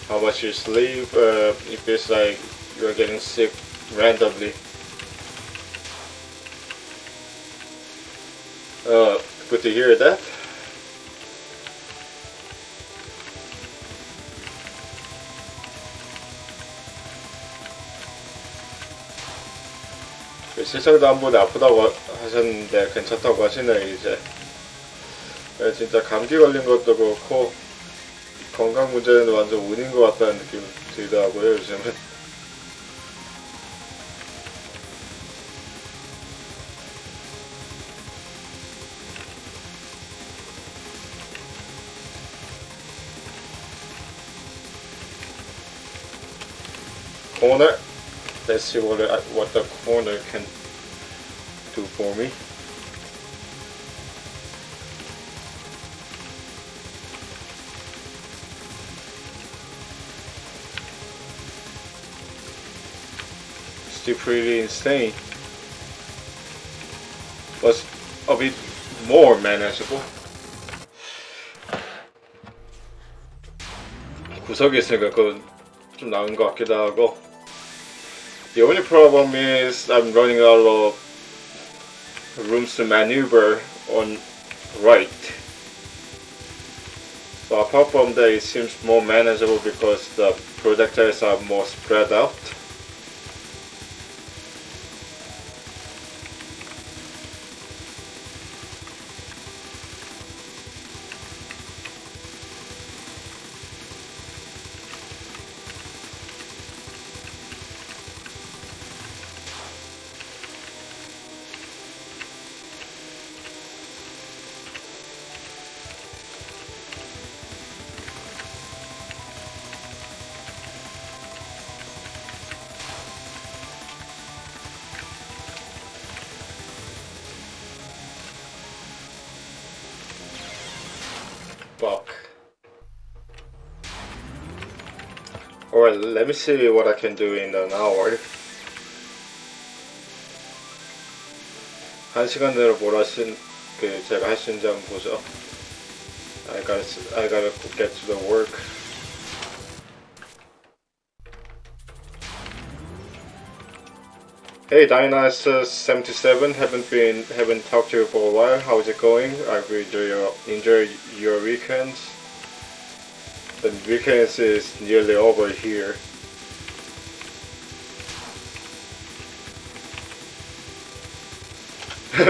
how much you sleep, it feels like you're getting sick randomly. Good to hear that. 실장도 한 번에 아프다고 하셨는데 괜찮다고 하시네 이제. 진짜 감기 걸린 것도 그렇고 건강 문제는 완전 운인 것 같다는 느낌이 들더라고요 요즘은. Corner. Let's see what the corner can do for me. Still pretty insane, but a bit more manageable. 구석이 있으니까 그건 좀 나은 것 같기도 하고. The only problem is I'm running out of rooms to maneuver on right. So apart from that, it seems more manageable because the projectiles are more spread out. Fuck. Alright, let me see what I can do in an hour. 1시간 내로 뭘 제가 할 수 있는지 한번 보죠. I gotta get to the work. Hey Dynas77, haven't talked to you for a while. How's it going? I hope you enjoy your weekends. The weekends is nearly over here.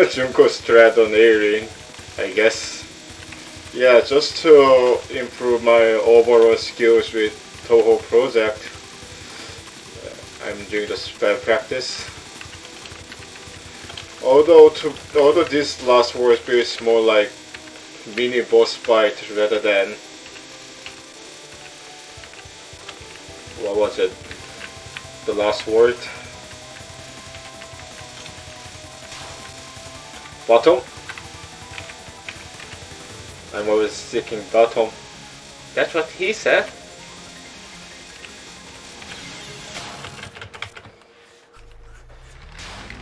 Junko strat on airing, I guess. Yeah, just to improve my overall skills with Touhou project. I'm doing the spell practice. Although this last word feels more like mini boss fight rather than, what was it? The last word? Bottom? I'm always seeking bottom. That's what he said.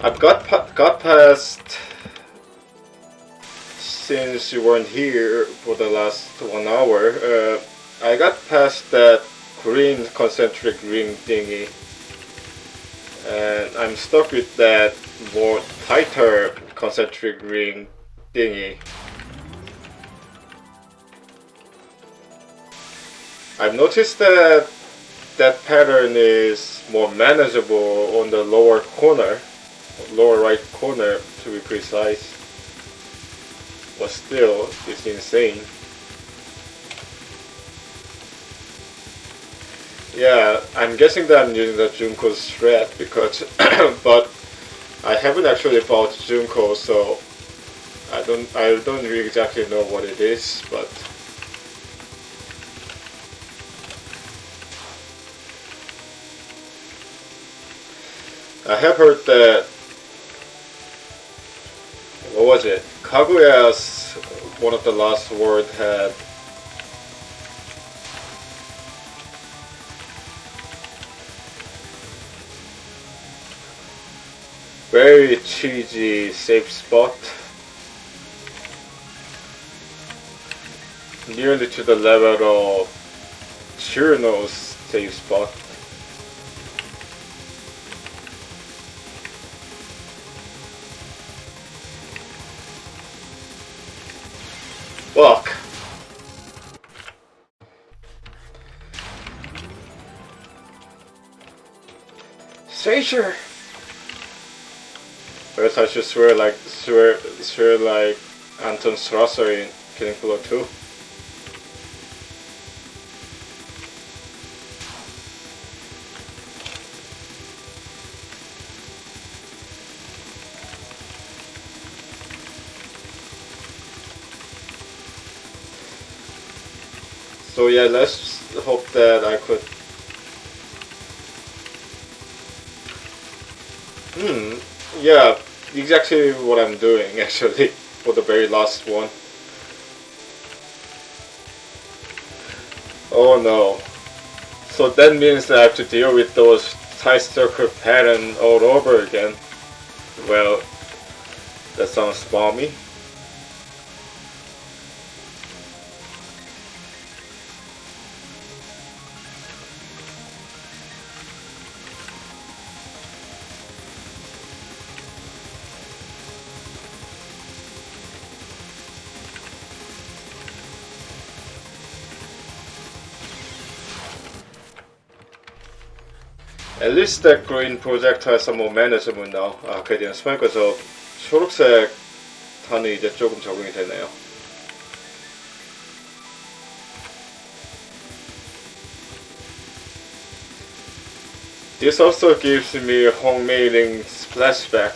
I've got past, since you weren't here for the last 1 hour, I got past that green concentric ring thingy, and I'm stuck with that more tighter concentric ring thingy. I've noticed that that pattern is more manageable on the lower right corner to be precise, but still it's insane. Yeah, I'm guessing that I'm using the Junko's strat because but I haven't actually bought Junko, so I don't really exactly know what it is, but I have heard that, what was it? Kaguya's one of the last word had very cheesy safe spot, nearly to the level of Shirano's safe spot. Fuck. Stranger. First I should swear like Anton Strasser in Killing Floor 2. So yeah, let's hope that I could. Yeah, exactly what I'm doing actually for the very last one. Oh no. So that means that I have to deal with those tight circle pattern all over again. Well, that sounds balmy. At least that green projector has some more management now. 아, 그래 연습하니까 저 초록색 탄이 이제 조금 적응이 되네요. This also gives me Hong Mei-ling splashback.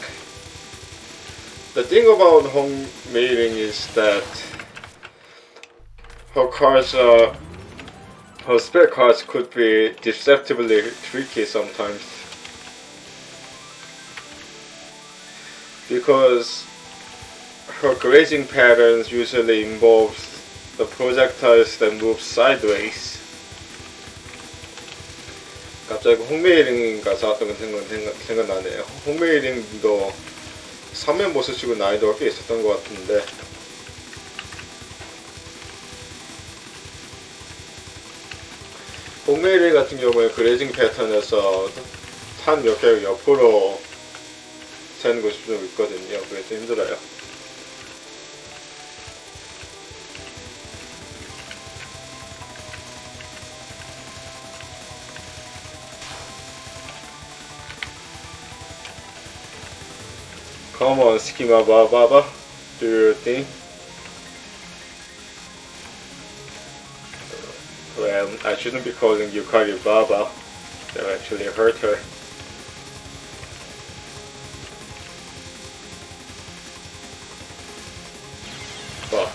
The thing about Hong Mei-ling is that her cards are. Her spare cards could be deceptively tricky sometimes, because her grazing patterns usually involve the projectiles that move sideways. 갑자기 홍메이링가 나왔던 건 생각나네요. 홍메이링도 3면 보스 치고 난이도가 꽤 있었던 것 같은데, 홍메이링 같은 경우에 그레이징 패턴에서 탄 몇 개가 옆으로 새는 것이 좀 있거든요. 그래서 힘들어요. Come on, Skima Baba, do your thing. Well, I shouldn't be calling Yukari Baba. That actually hurt her. Fuck.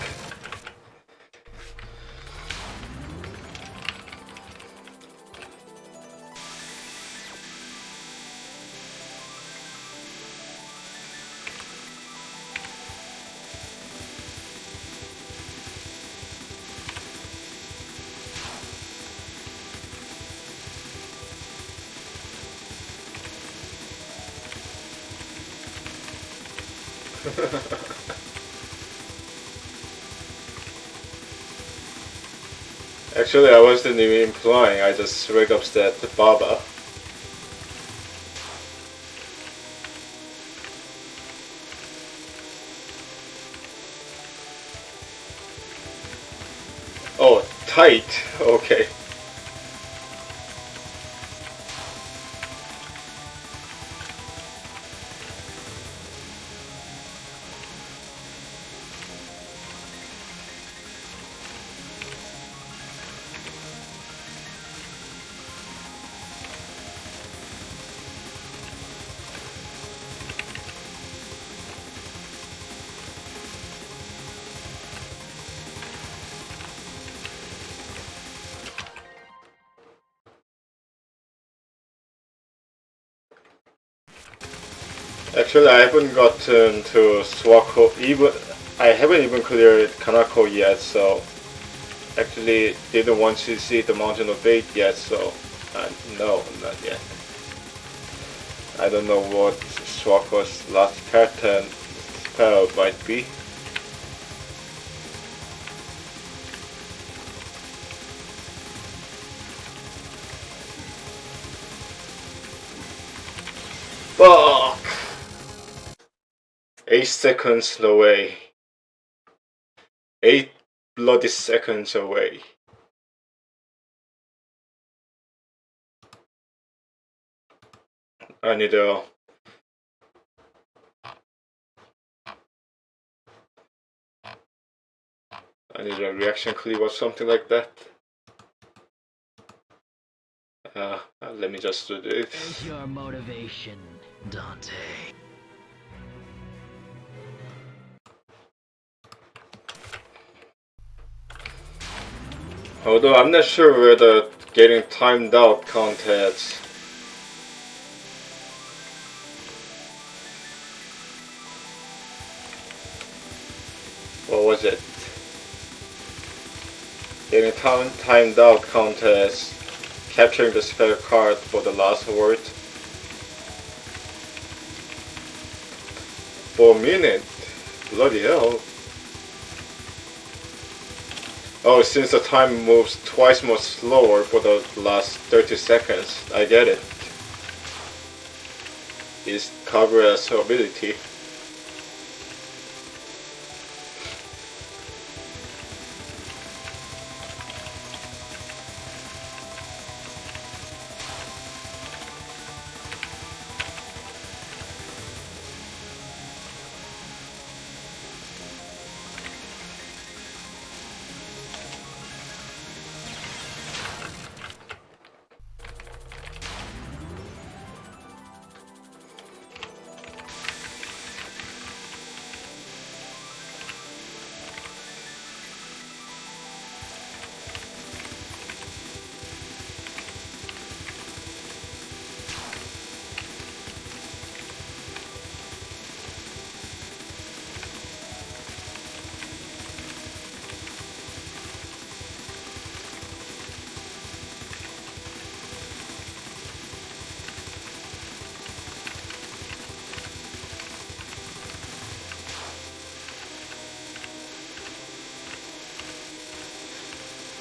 Actually, I wasn't even implying, I just straight up said Baba. Oh, tight, okay. Actually, I haven't gotten to Swako even. I haven't even cleared Kanako yet, so actually didn't want to see the Mountain of Fate yet. So no, not yet. I don't know what Swako's last pattern spell might be. Fuck! 8 seconds away. 8 bloody seconds away. I need a reaction clip or something like that. Let me just do this. Where's your motivation, Dante? Although I'm not sure whether getting timed out counts. What was it? Getting timed out counts capturing the spell card for the last word. For a minute. Bloody hell. Oh, since the time moves twice more slower for the last 30 seconds, I get it. It's Kaguya's ability.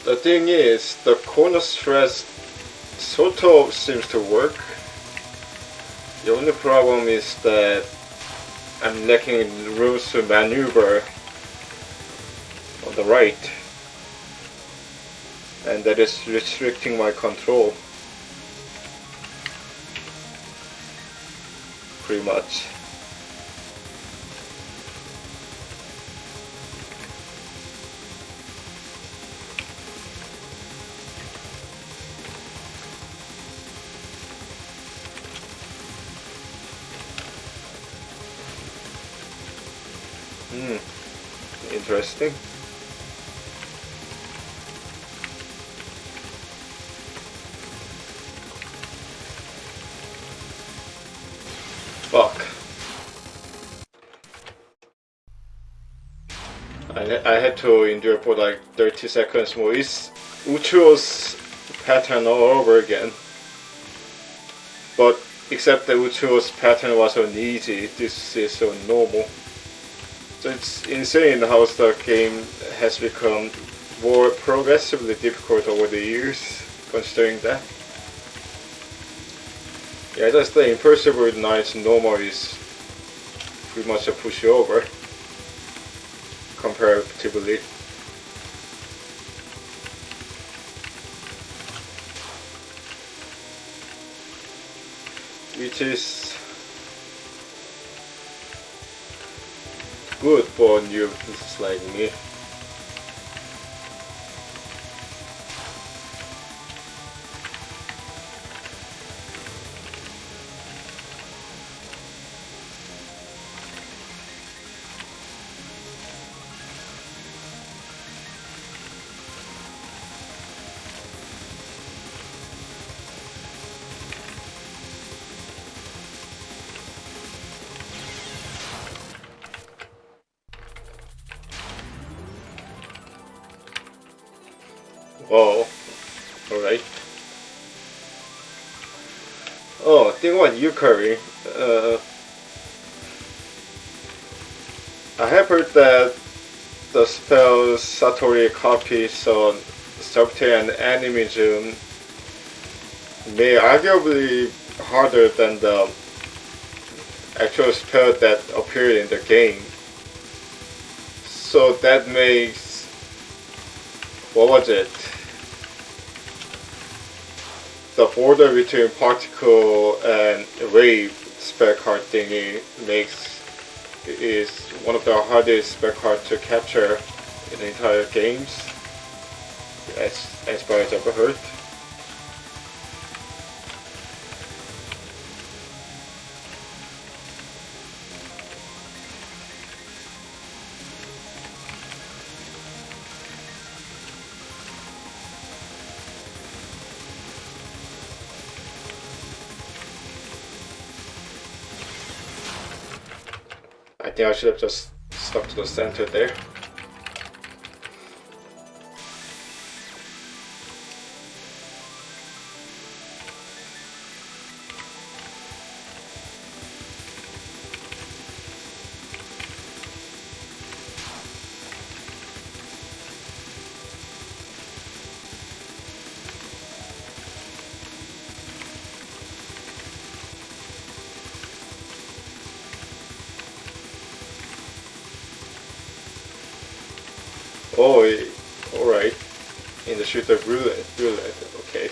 The thing is, the corner stress sort of seems to work. The only problem is that I'm lacking room to maneuver on the right, and that is restricting my control pretty much. Interesting. Fuck. I had to endure for like 30 seconds more. It's Uchuo's pattern all over again. But except that Uchuo's pattern was so easy, this is so normal. So it's insane how the game has become more progressively difficult over the years, considering that. Yeah, just the Imperceptible Knight's normal is pretty much a pushover, comparatively. Which is good for noobs like me. Whoa. Alright. Oh, thing on Yukari. I have heard that the spell Satori copies on Subte and Animism may arguably harder than the actual spell that appeared in the game. So that makes, what was it? The border between particle and wave spell card thingy is one of the hardest spell cards to capture in the entire games, as far as I've ever heard. I think I should have just stuck to the center there. Oh, alright. In the shooter roulette, okay.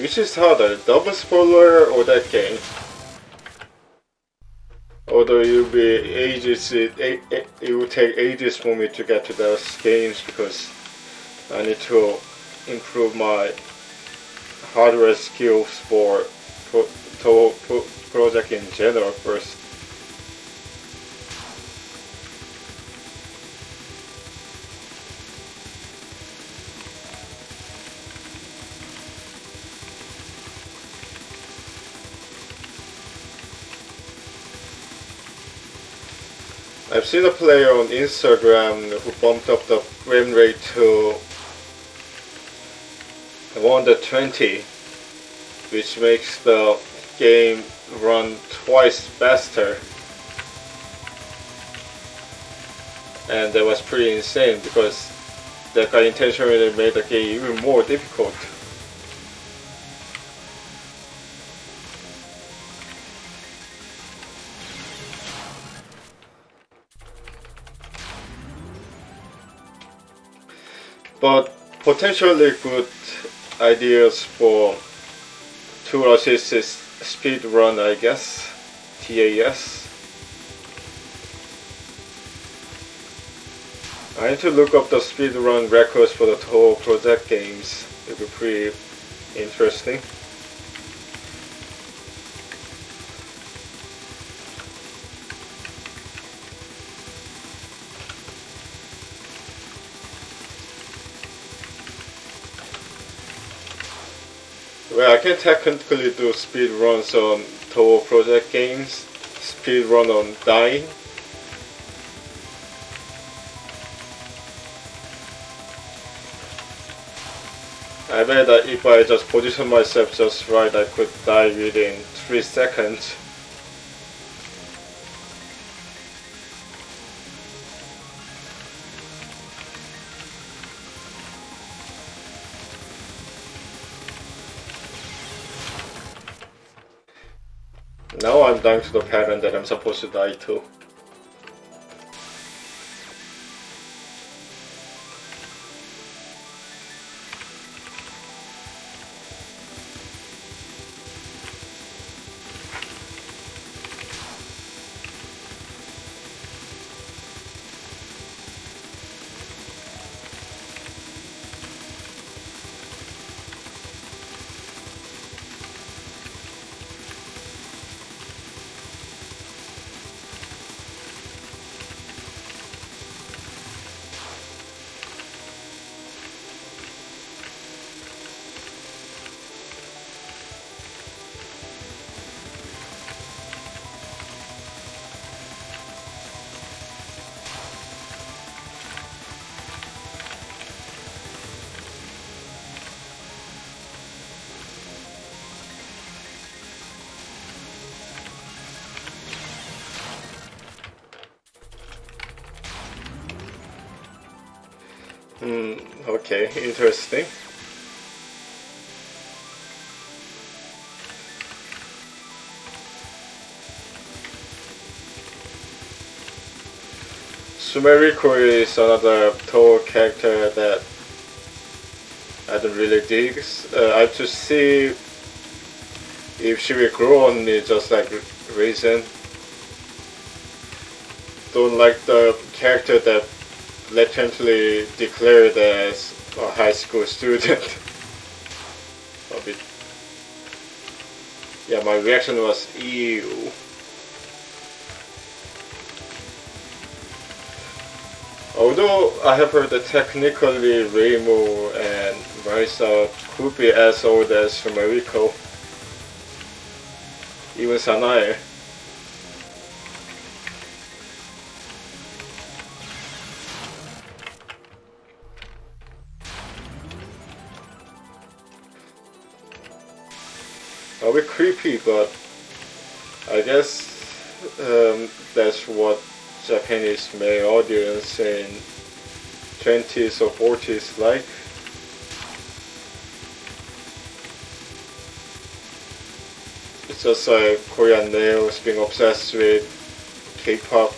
Which is harder, double spoiler or that game? Although it will take ages for me to get to those games because I need to improve my hardware skills for Touhou project in general first. I've seen a player on Instagram who bumped up the frame rate to 120, which makes the game run twice faster. And that was pretty insane because that guy intentionally made the game even more difficult. But potentially good ideas for tool assisted speed run, I guess. TAS. I need to look up the speed run records for the Touhou project games. It'll be pretty interesting. Well, I can technically do speed runs on Touhou project games, speed run on Dying. I bet that if I just position myself just right, I could die within 3 seconds. Now I'm dying to the pattern that I'm supposed to die to. Okay, interesting. Sumeriko is another Touhou character that I don't really dig. I have to see if she will grow on me just like Reason. Don't like the character that latently declared as a high school student. A bit. Yeah, my reaction was ew. Although I have heard that technically Reimu and Marisa could be as old as Sumeriko. Even Sanae. A bit creepy, but I guess that's what Japanese male audience in 20s or 40s like. It's just like Korean males being obsessed with K-pop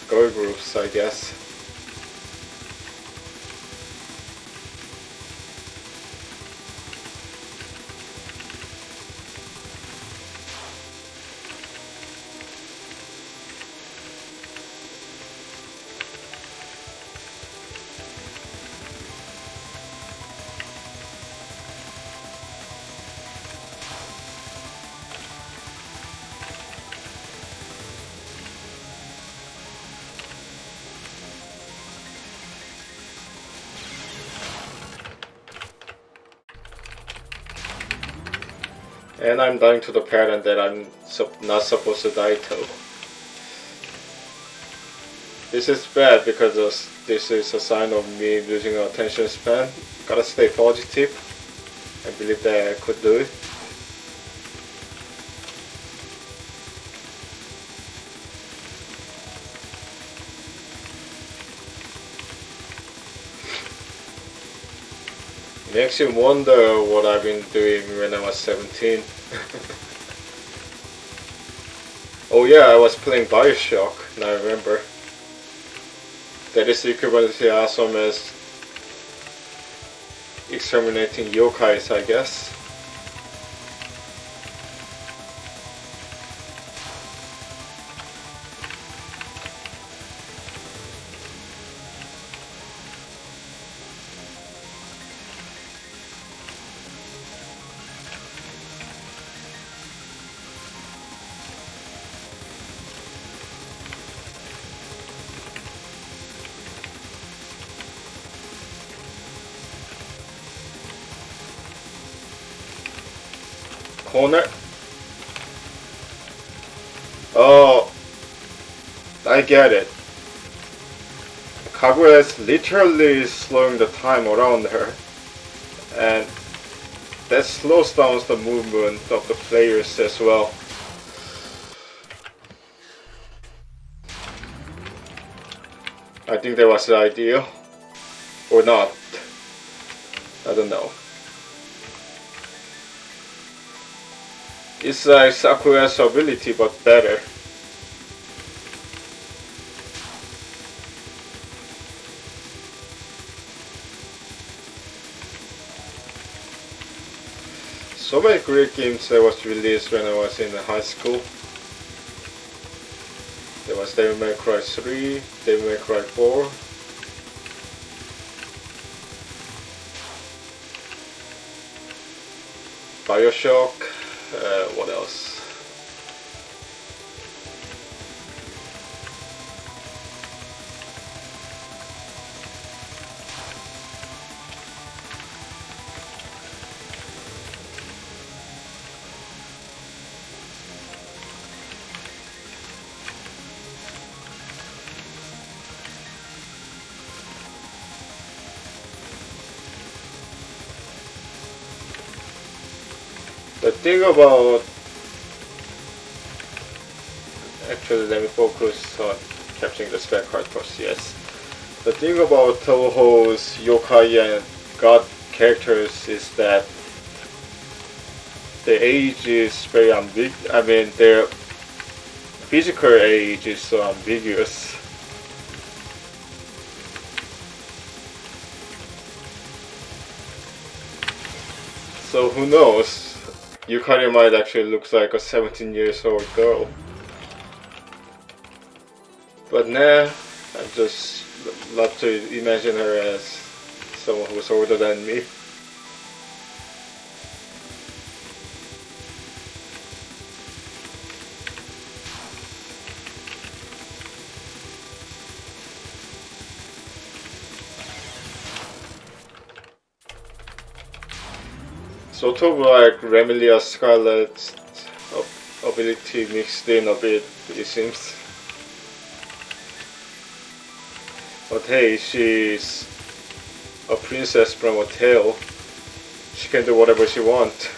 girl groups, I guess. And I'm dying to the pattern that I'm not supposed to die to. This is bad because this is a sign of me losing attention span. Gotta stay positive. I believe that I could do it. Makes you wonder what I've been doing when I was 17. Oh yeah, I was playing Bioshock, now I remember. That is equivalently awesome as exterminating yokais, I guess. Corner. Oh, I get it. Kaguya is literally slowing the time around her, and that slows down the movement of the players as well. I think that was the idea, or not. I don't know. It's like Sakura's ability, but better. So many great games that was released when I was in high school. There was Devil May Cry 3, Devil May Cry 4. Bioshock, what else? The thing about, actually let me focus on capturing the spare card first, yes. The thing about Touhou's yokai and god characters is that the age is very ambiguous. I mean, their physical age is so ambiguous. So who knows? Yukari might actually look like a 17 years old girl. But nah, I just love to imagine her as someone who's older than me. Sort of like Remilia Scarlet's ability mixed in a bit, it seems. But hey, she's a princess from a tale. She can do whatever she wants.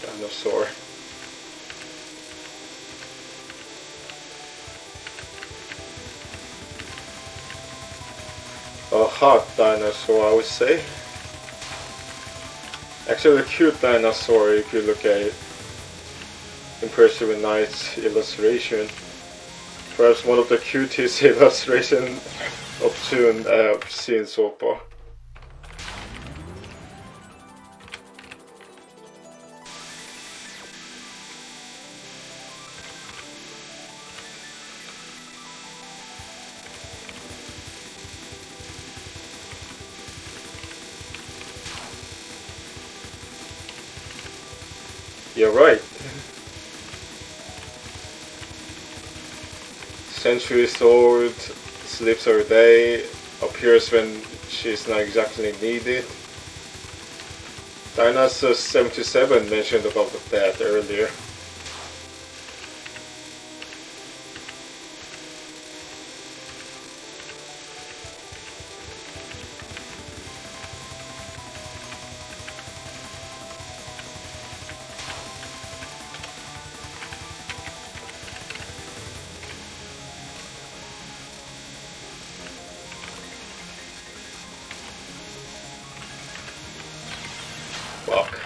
Dinosaur. A hot dinosaur, I would say. Actually a cute dinosaur if you look at it in person with nice illustration. Perhaps one of the cutest illustration of June I've seen so far. You're right. Centuries old, sleeps all day, appears when she's not exactly needed. Dinosaur 77 mentioned about that earlier. Fuck.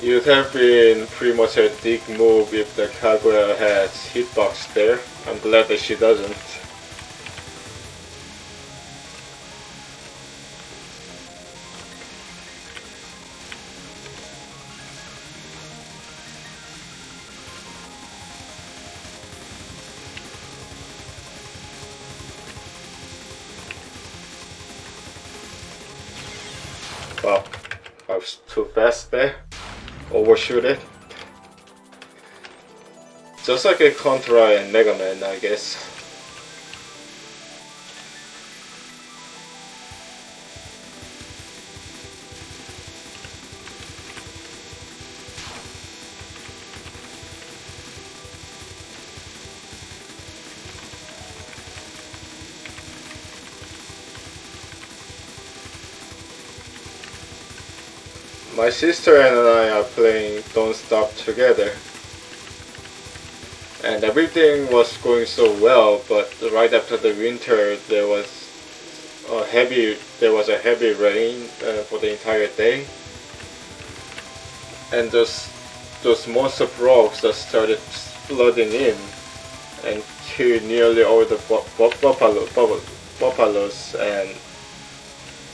It would have been pretty much a dick move if the Kaguya had hitbox there. I'm glad that she doesn't. Wow, I was too fast there. Overshoot it. Just like a Contra and Mega Man, I guess. My sister and I are playing Don't Stop together. and everything was going so well, but right after the winter there was a heavy rain for the entire day, and those monster frogs just started flooding in and killed nearly all the buffaloes and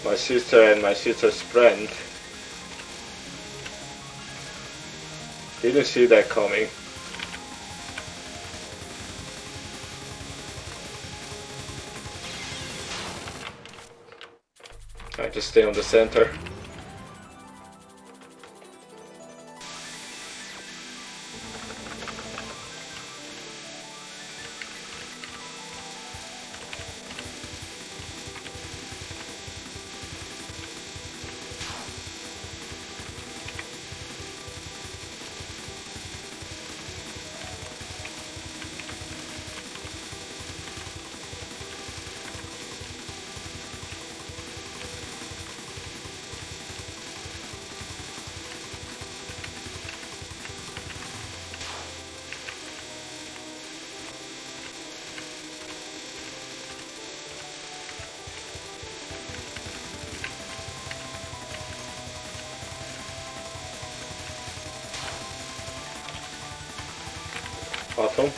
my sister and my sister's friend. Didn't see that coming. I just stay on the center. Bottom.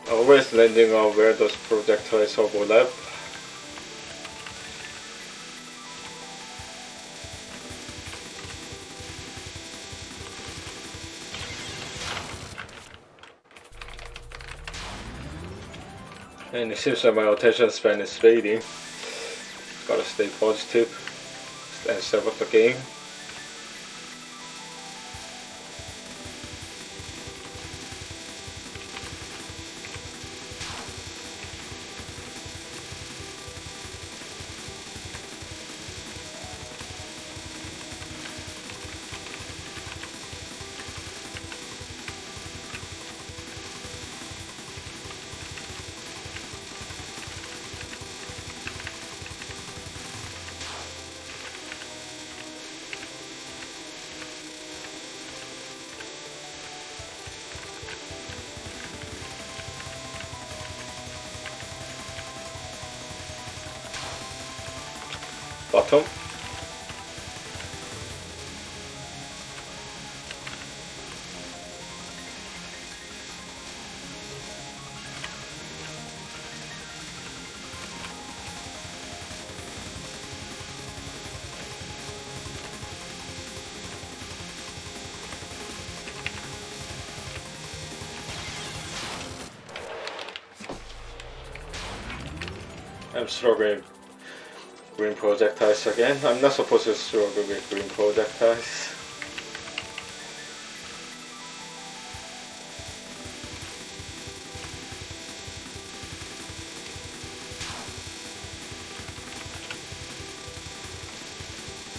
Always landing on where those projectiles overlap. And it seems that my attention span is fading. Gotta stay positive and save up the game. Bottom. I'm struggling. Green projectiles again. I'm not supposed to struggle with green projectiles.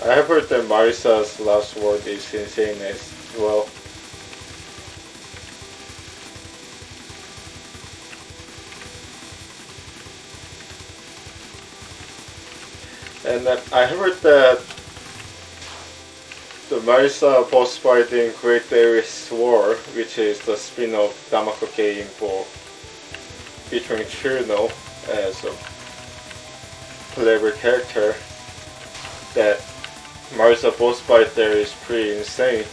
I have heard that Marisa's last word is insane as well. And I heard that the Marisa boss fight in Great Aries War, which is the spin-off Damako game featuring Chuno as a playable character, that Marisa boss fight there is pretty insane.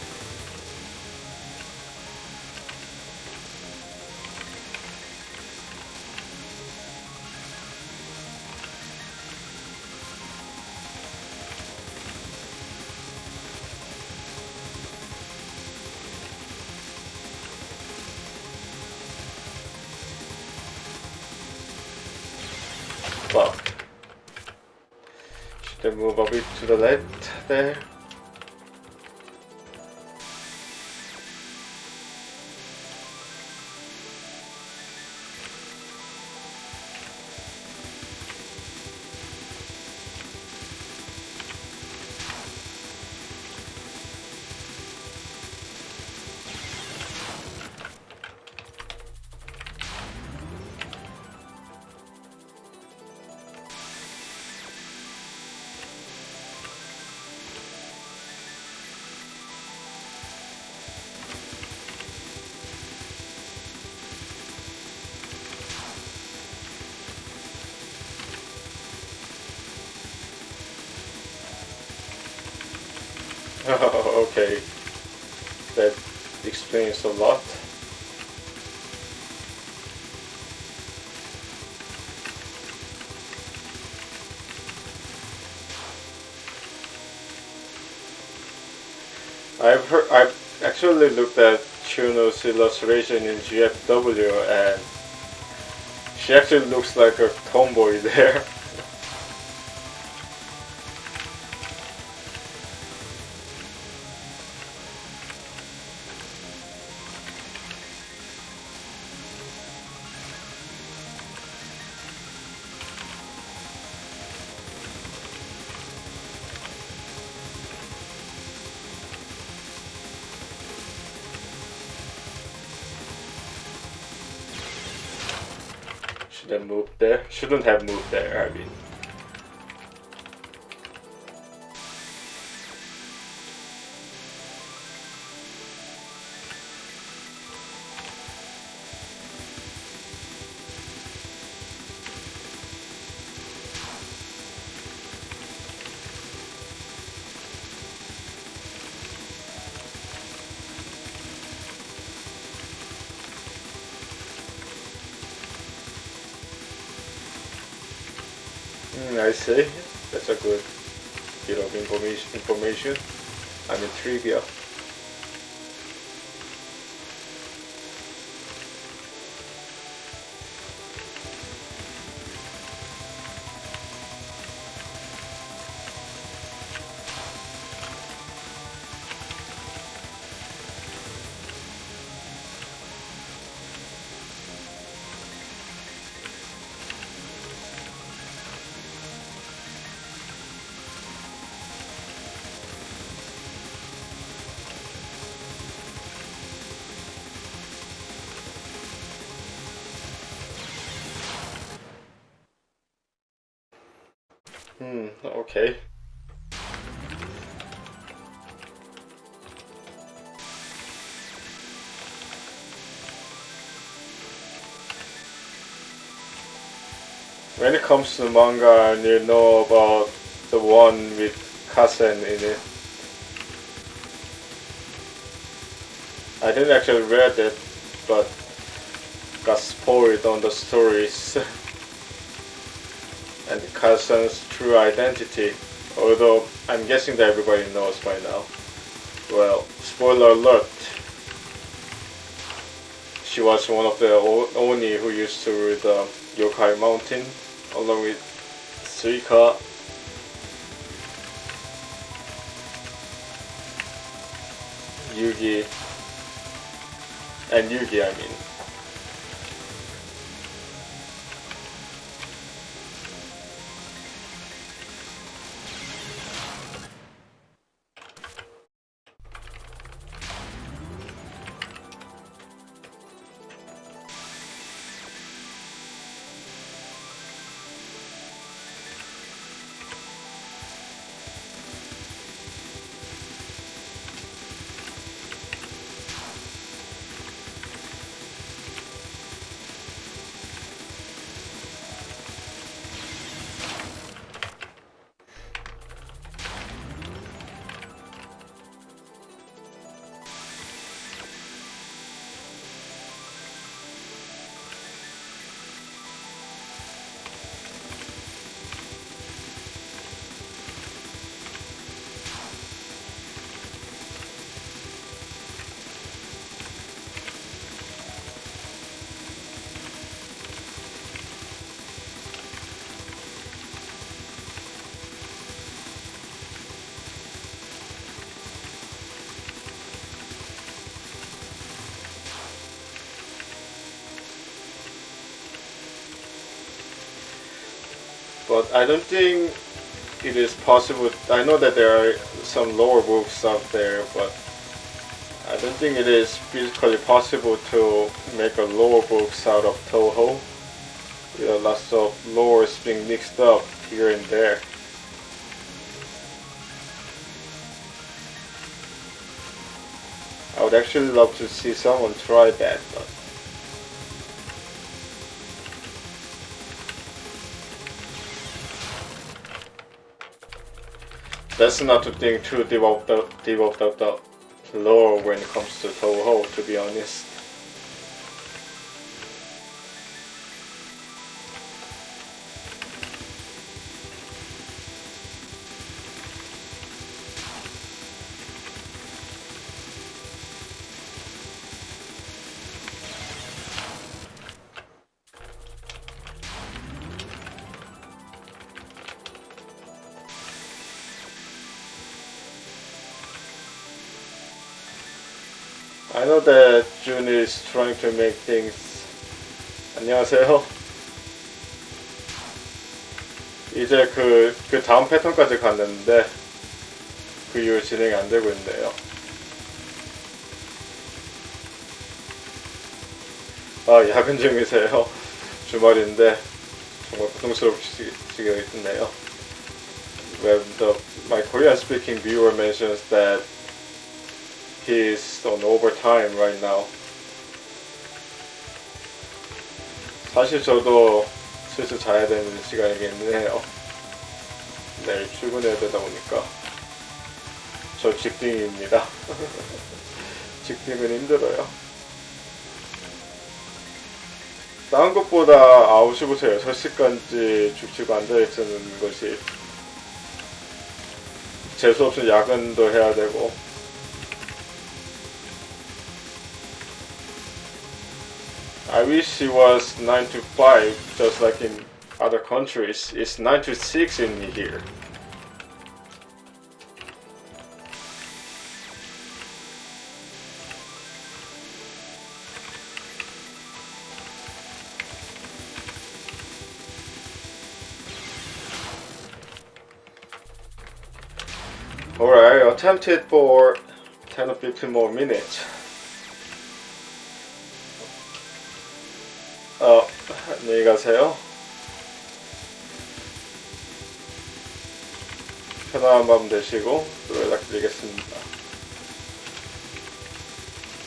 Fuck. Should I move a bit to the left there? Okay, that explains a lot. I've actually looked at Chuno's illustration in GFW, and she actually looks like a tomboy there. Shouldn't move there. Shouldn't have moved there, I mean. I see. That's a good bit of information. I mean trivia. Okay. When it comes to manga, and you know about the one with Kasen in it. I didn't actually read it, but got spoiled on the stories and Kasen's true identity, although I'm guessing that everybody knows by now. Well, spoiler alert. She was one of the Oni who used to rule the Yokai Mountain, along with Suika, Yugi, I mean. But I don't think it is possible. I know that there are some lower books out there, but I don't think it is physically possible to make a lower books out of Touhou. There are lots of lores being mixed up here and there. I would actually love to see someone try that, but That's not to think too deep of the lore when it comes to Touhou, to be honest. I know that June is trying to make things. 안녕하세요. 이제 그 다음 패턴까지 갔는데 그 이후 진행이 안 되고 있네요. 아, 야근 중이세요? 주말인데 정말 고통스럽시겠네요. When my Korean speaking viewer mentions that he's on overtime right now. 사실 저도 슬슬 자야 되는 시간이긴 해요. 내일 출근해야 되다 보니까. 저 직딩입니다. 직딩은 힘들어요. 다른 것보다 9시부터 6시까지 죽치고 앉아있는 것이 재수없이 야근도 해야 되고. I wish it was 9 to 5, just like in other countries. It's 9 to 6 in here. Alright, attempt it for 10 or 15 more minutes. 안녕히 가세요. 편안한 밤 되시고 또 연락드리겠습니다.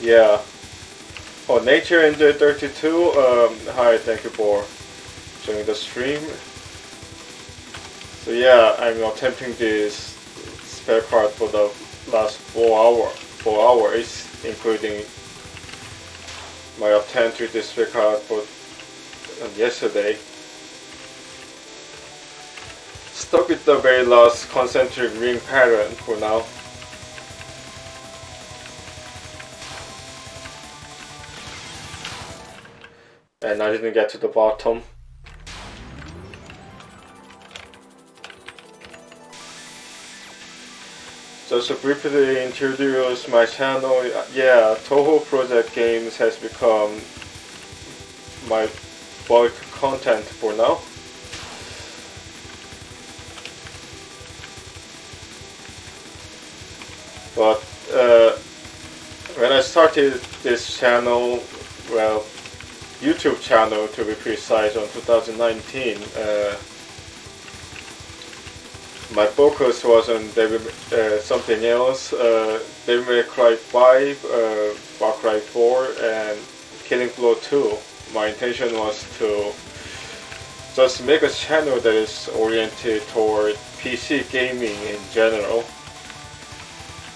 Yeah. Oh, Nature Enjoy 32. Hi, thank you for joining the stream. So yeah, I'm attempting this spare card for the last 4 hours, including my attempt with this spare card for yesterday. Stuck with the very last concentric ring pattern for now. And I didn't get to the bottom. Just to briefly introduce my channel, yeah, Touhou Project Games has become my bulk content for now. But when I started this channel, well, YouTube channel to be precise, on 2019, my focus was on something else, Devil May Cry 5, Far Cry 4, and Killing Floor 2. My intention was to just make a channel that is oriented toward PC gaming in general.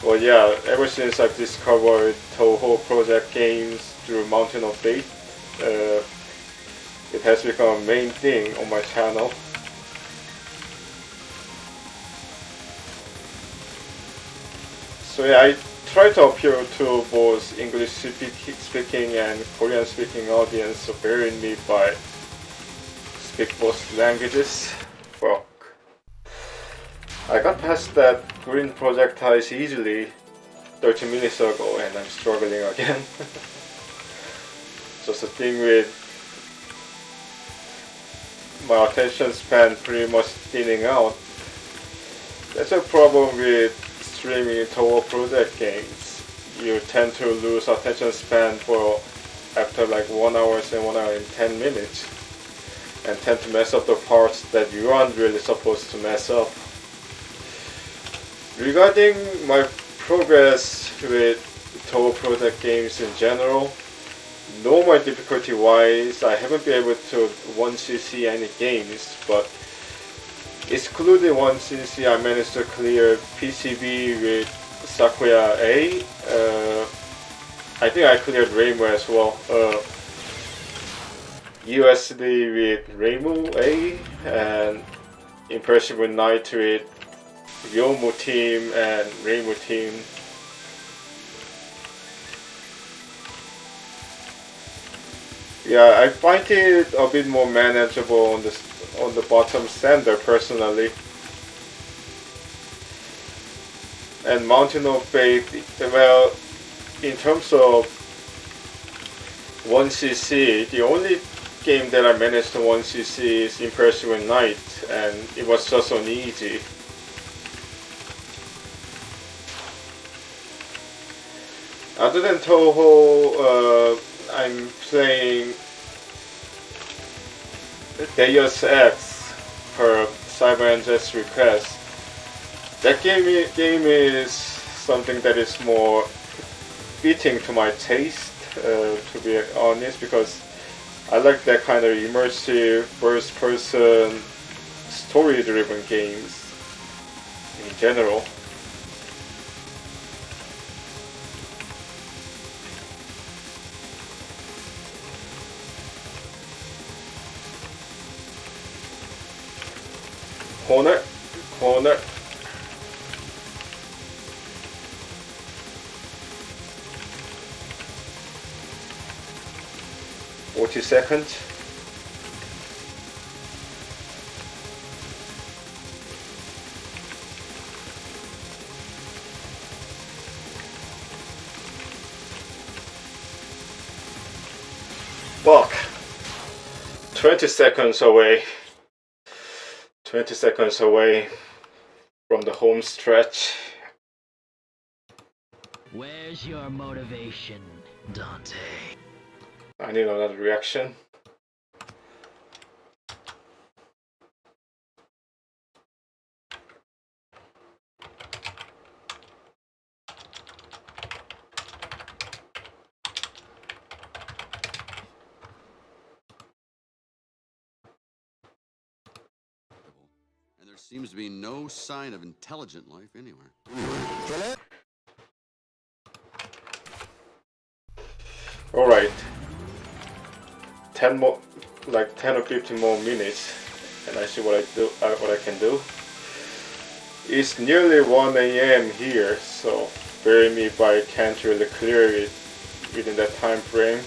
Well, yeah, ever since I've discovered Touhou Project Games through Mountain of Fate, it has become a main thing on my channel. So yeah, I try to appeal to both English speaking and Korean speaking audience, so bear in me if I speak both languages. Well, I got past that green projectiles easily 30 minutes ago and I'm struggling again. Just the thing with my attention span pretty much thinning out. That's a problem with streaming Touhou Project games. You tend to lose attention span for after like 1 hour and 1 hour and 10 minutes, and tend to mess up the parts that you aren't really supposed to mess up. Regarding my progress with Touhou Project games in general, normal difficulty wise, I haven't been able to 1cc any games, but Excluding 1cc, I managed to clear PCB with Sakura A. I think I cleared Rainbow as well. USD with Rainbow A, and Impressive Night with Yomu team and Rainbow team. Yeah, I find it a bit more manageable on the bottom center personally. And Mountain of Faith, well, in terms of 1cc, the only game that I managed to 1cc is Impressive Night, and it was just on easy. Other than Touhou, I'm playing Deus Ex per CyberNZ's request. That game is something that is more fitting to my taste, to be honest, because I like that kind of immersive first-person story-driven games in general. Corner. 40 seconds. Fuck. 20 seconds away. 20 seconds away from the home stretch. Where's your motivation, Dante? I need another reaction. And there seems to be no sign of intelligent life anywhere. All right. 10 more, like 10 or 15 more minutes, and I see what I can do. It's nearly 1 a.m. here, so bear me if I can't really clear it within that time frame.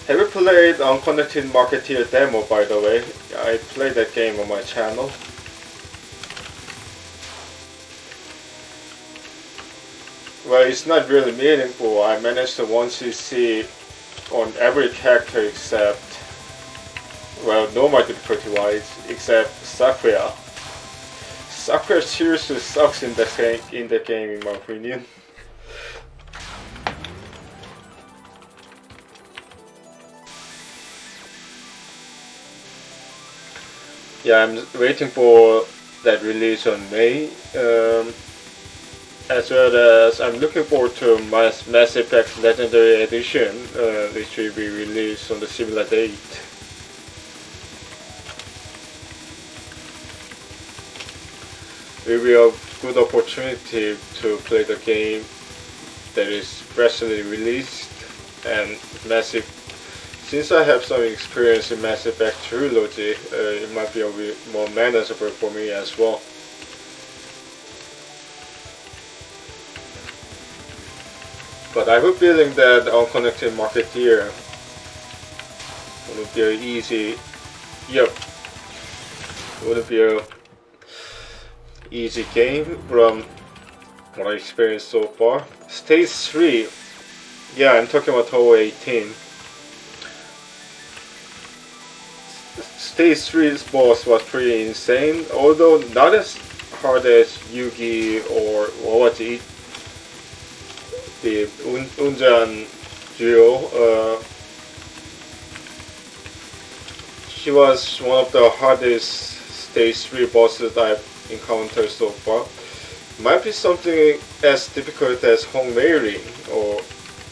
Have you played Unconnected Marketeer demo, by the way? I played that game on my channel. Well, it's not really meaningful. I managed to 1cc on every character except, well, normal difficulty wise, except Sakura. Sakura seriously sucks in the game in my opinion. Yeah, I'm waiting for that release on May, as well as I'm looking forward to Mass Effect Legendary Edition, which will be released on the similar date. It will be a good opportunity to play the game that is freshly released, and Massive. Since I have some experience in Mass Effect Trilogy, it might be a bit more manageable for me as well. But I have a feeling that Unconnected Marketeer would be an easy, would be a easy game from what I experienced so far. Stage 3, yeah, I'm talking about Touhou 18. Stage 3's boss was pretty insane, although not as hard as Yugi or what was it? The Unjan duo. She was one of the hardest stage 3 bosses I've encountered so far. Might be something as difficult as Hongmeiring or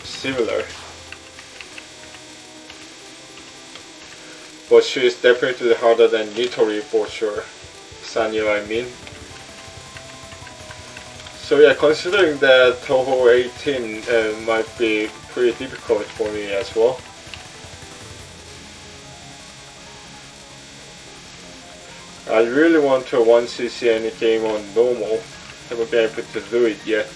similar. But she is definitely harder than Nitori for sure. Sanyo, I mean. So yeah, considering that Touhou 18 might be pretty difficult for me as well. I really want to 1cc any game on normal. Haven't been able to do it yet.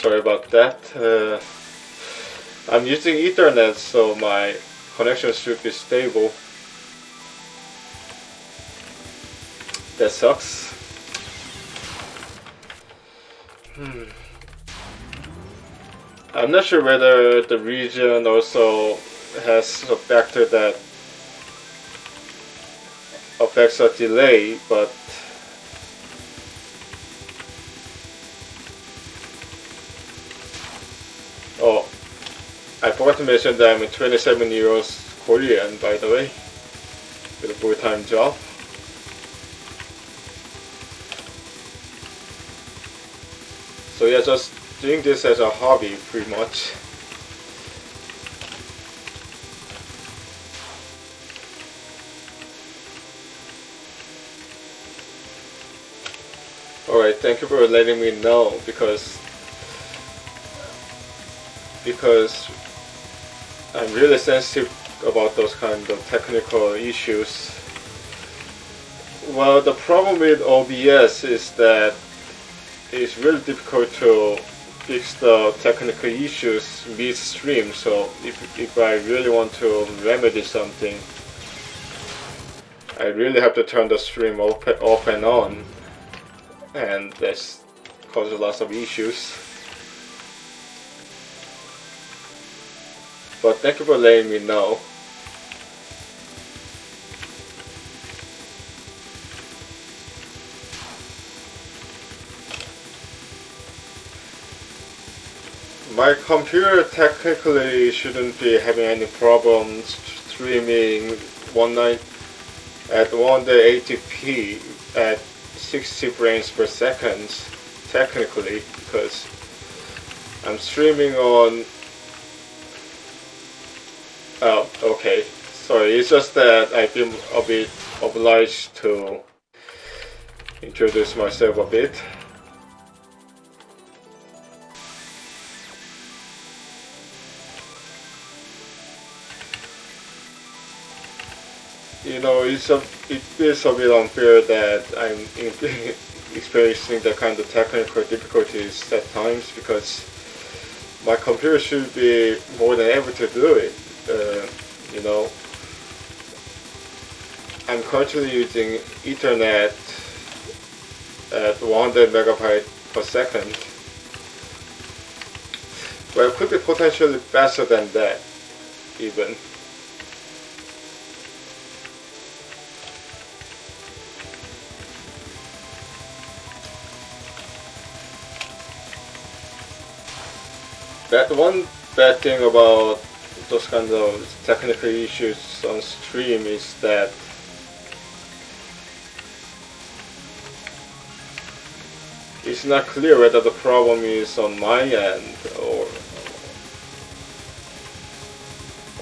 Sorry about that. I'm using Ethernet, so my connection should be stable. That sucks. I'm not sure whether the region also has a factor that affects a delay, but oh, I forgot to mention that I'm 27 years Korean, by the way, with a full-time job. So yeah, just doing this as a hobby, pretty much. Alright, thank you for letting me know, because I'm really sensitive about those kind of technical issues. Well, the problem with OBS is that it's really difficult to fix the technical issues mid-stream, so if I really want to remedy something, I really have to turn the stream off and on, and that's causes lots of issues. But thank you for letting me know. My computer technically shouldn't be having any problems streaming at 180p at 60 frames per second, technically, because I'm streaming on. Oh, okay. Sorry, it's just that I've been a bit obliged to introduce myself a bit. You know, it feels a bit unfair that I'm experiencing that kind of technical difficulties at times, because my computer should be more than able to do it. You know, I'm currently using Ethernet at 100 megabytes per second. Well, it could be potentially faster than that, even. That one bad thing about those kinds of technical issues on stream is that it's not clear whether the problem is on my end or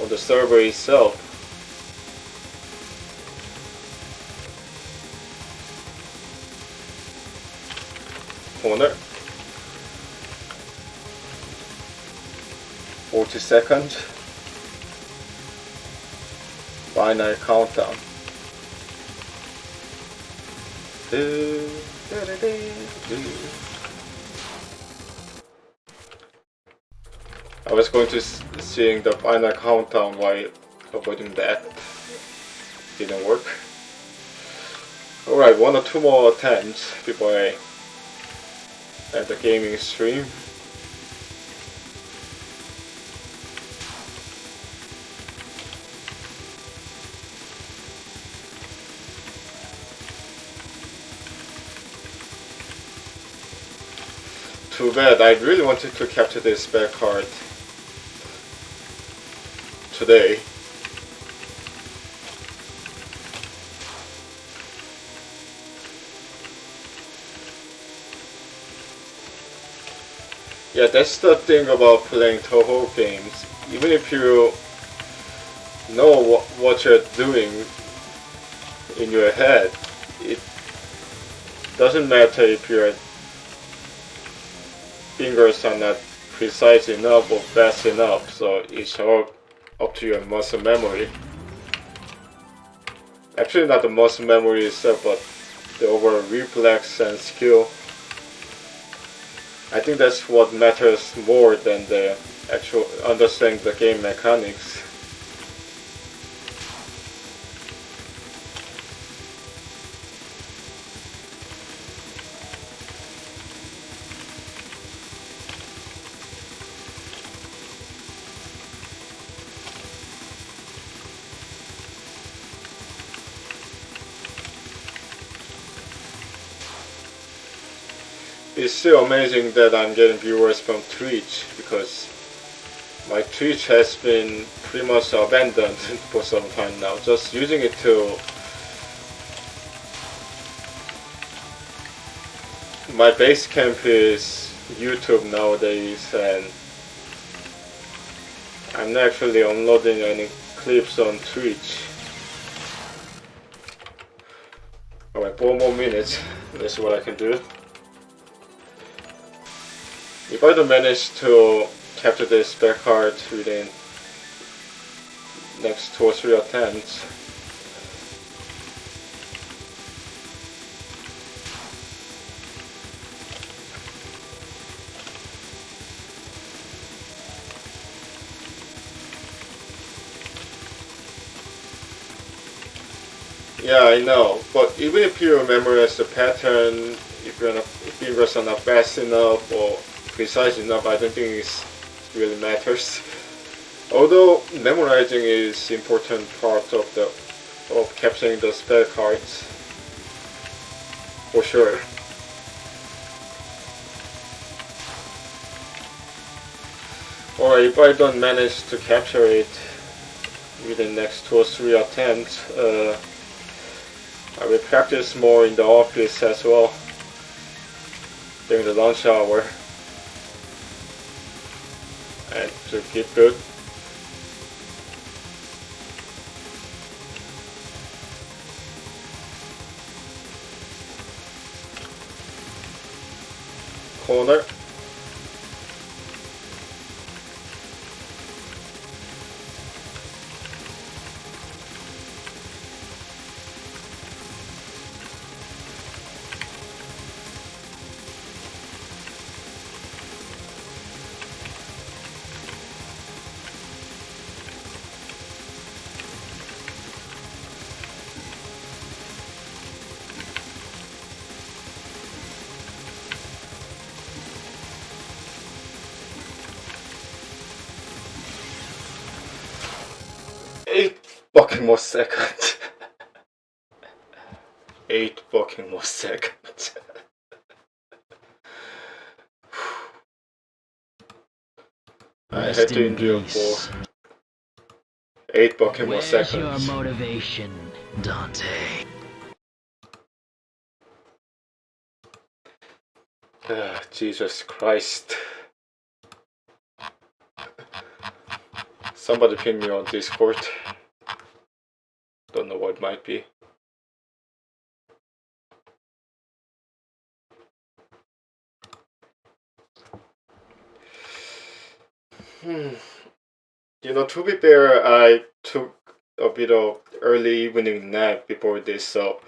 on the server itself. Corner. 40 seconds. Binary countdown. I was going to sing the binary countdown while avoiding that. Didn't work. Alright, 1 or 2 more attempts before I end the gaming stream. Too bad. I really wanted to capture this spec card today. Yeah, that's the thing about playing Touhou games. Even if you know what you're doing in your head, it doesn't matter if your fingers are not precise enough or fast enough, so it's all up to your muscle memory. Actually not the muscle memory itself, but the overall reflex and skill. I think that's what matters more than the actual understanding the game mechanics. It's still amazing that I'm getting viewers from Twitch, because my Twitch has been pretty much abandoned for some time now. Just using it to... My base camp is YouTube nowadays, and I'm not actually uploading any clips on Twitch. Alright, 4 more minutes. Let's see what I can do. If I don't manage to capture this spec card within next 2 or 3 attempts, yeah, I know, but even if you memorize the pattern, if your fingers are not fast enough or precise enough, I don't think it really matters. Although memorizing is important part of capturing the spell cards, for sure. Or if I don't manage to capture it within the next 2 or 3 attempts, I will practice more in the office as well during the lunch hour. And to keep good. Corner. Fucking more seconds. 8 fucking more seconds. I had to endure for 8 fucking more Where's seconds. your motivation, Dante? Jesus Christ. Somebody ping me on Discord. Don't know what it might be. You know, to be fair, I took a bit of early evening nap before this, so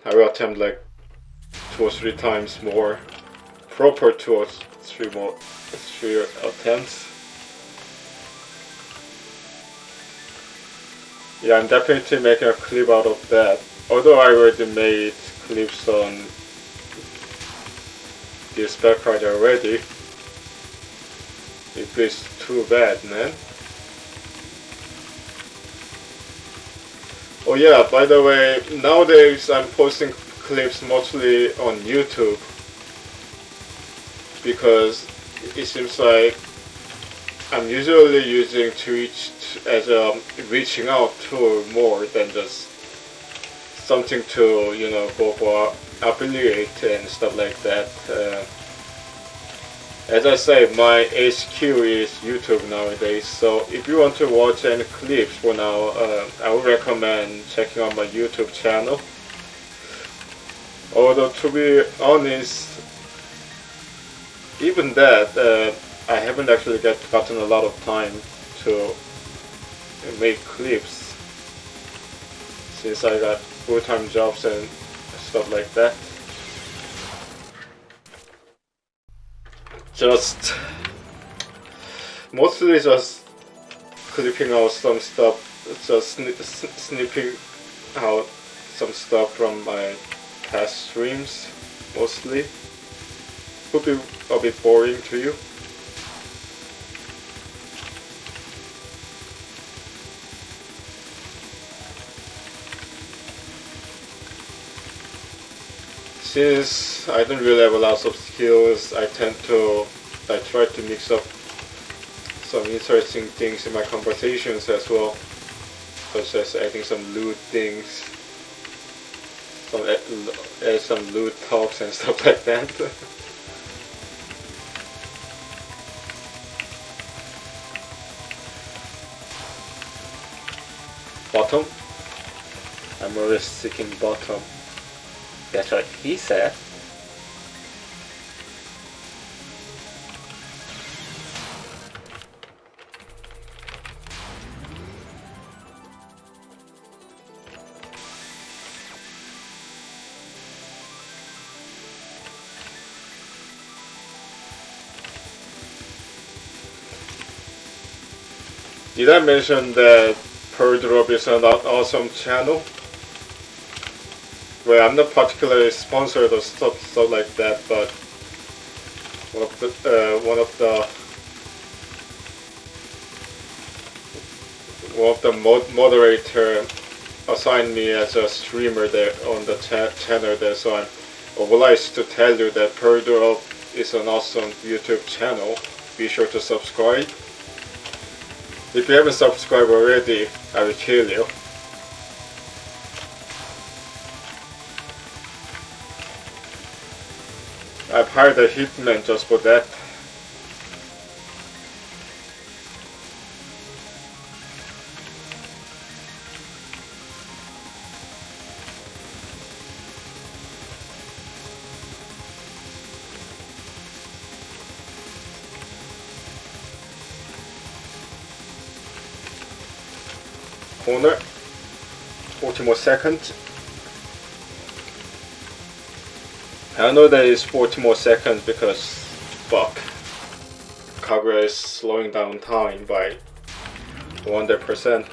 I will attempt like 2 or 3 times more. Proper 2 or 3 attempts. Yeah, I'm definitely making a clip out of that. Although I already made clips on this spec card already. It feels too bad, man. Oh yeah, by the way, nowadays I'm posting clips mostly on YouTube. because it seems like I'm usually using Twitch as a reaching out tool more than just something to, you know, go for affiliate and stuff like that. As I say, my HQ is YouTube nowadays, so if you want to watch any clips for now, I would recommend checking out my YouTube channel. Although, to be honest, even that, I haven't actually gotten a lot of time to make clips since I got full-time jobs and stuff like that. Mostly just clipping out some stuff, just snipping out some stuff from my past streams, mostly. Could be a bit boring to you. Since I don't really have a lot of skills, I try to mix up some interesting things in my conversations as well, such as adding some loot things, add some loot talks and stuff like that. Bottom? I'm always seeking bottom. That's what he said. Did I mention that Pearl Drop is an awesome channel? Well, I'm not particularly sponsored or stuff like that, but one of the moderator assigned me as a streamer there on the channel there, so I'm obliged to tell you that Pearl Drop is an awesome YouTube channel. Be sure to subscribe. If you haven't subscribed already, I will kill you. I've hired a hitman just for that. Corner, 40 more seconds. I know that it's 40 more seconds because, fuck, Kaguya is slowing down time by 100%.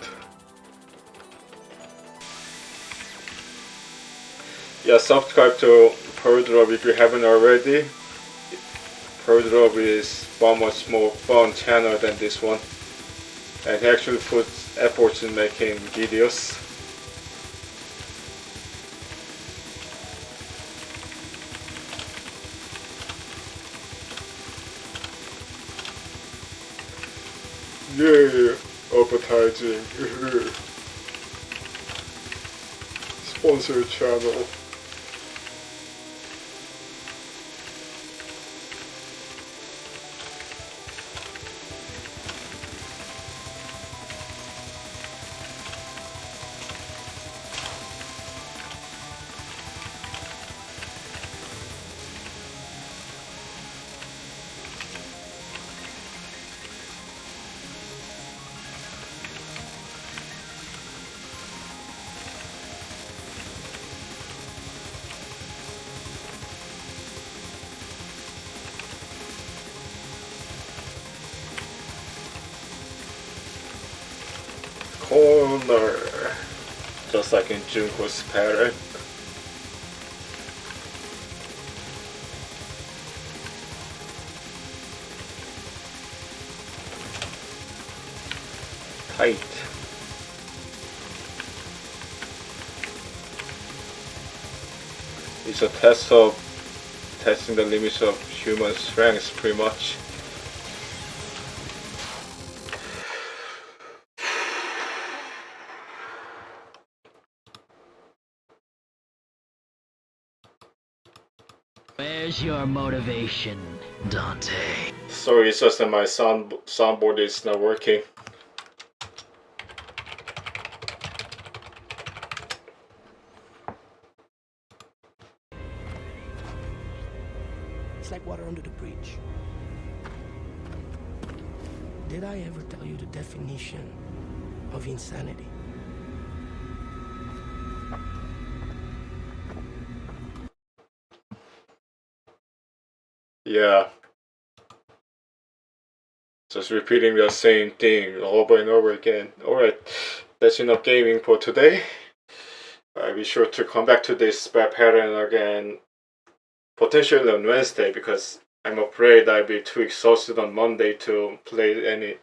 Yeah, subscribe to Pearl Drop if you haven't already. Pearl Drop is far much more fun channel than this one, and he actually puts efforts in making videos. Yeah, advertising. Sponsored channel. Corner, just like in Junko's parent. Tight. It's a test of testing the limits of human strength, pretty much. Where's your motivation, Dante? Sorry, it's just that my soundboard is not working. It's like water under the bridge. Did I ever tell you the definition of insanity? Yeah. Just repeating the same thing over and over again. Alright, that's enough gaming for today. I'll be sure to come back to this bad pattern again, potentially on Wednesday, because I'm afraid I'll be too exhausted on Monday to play any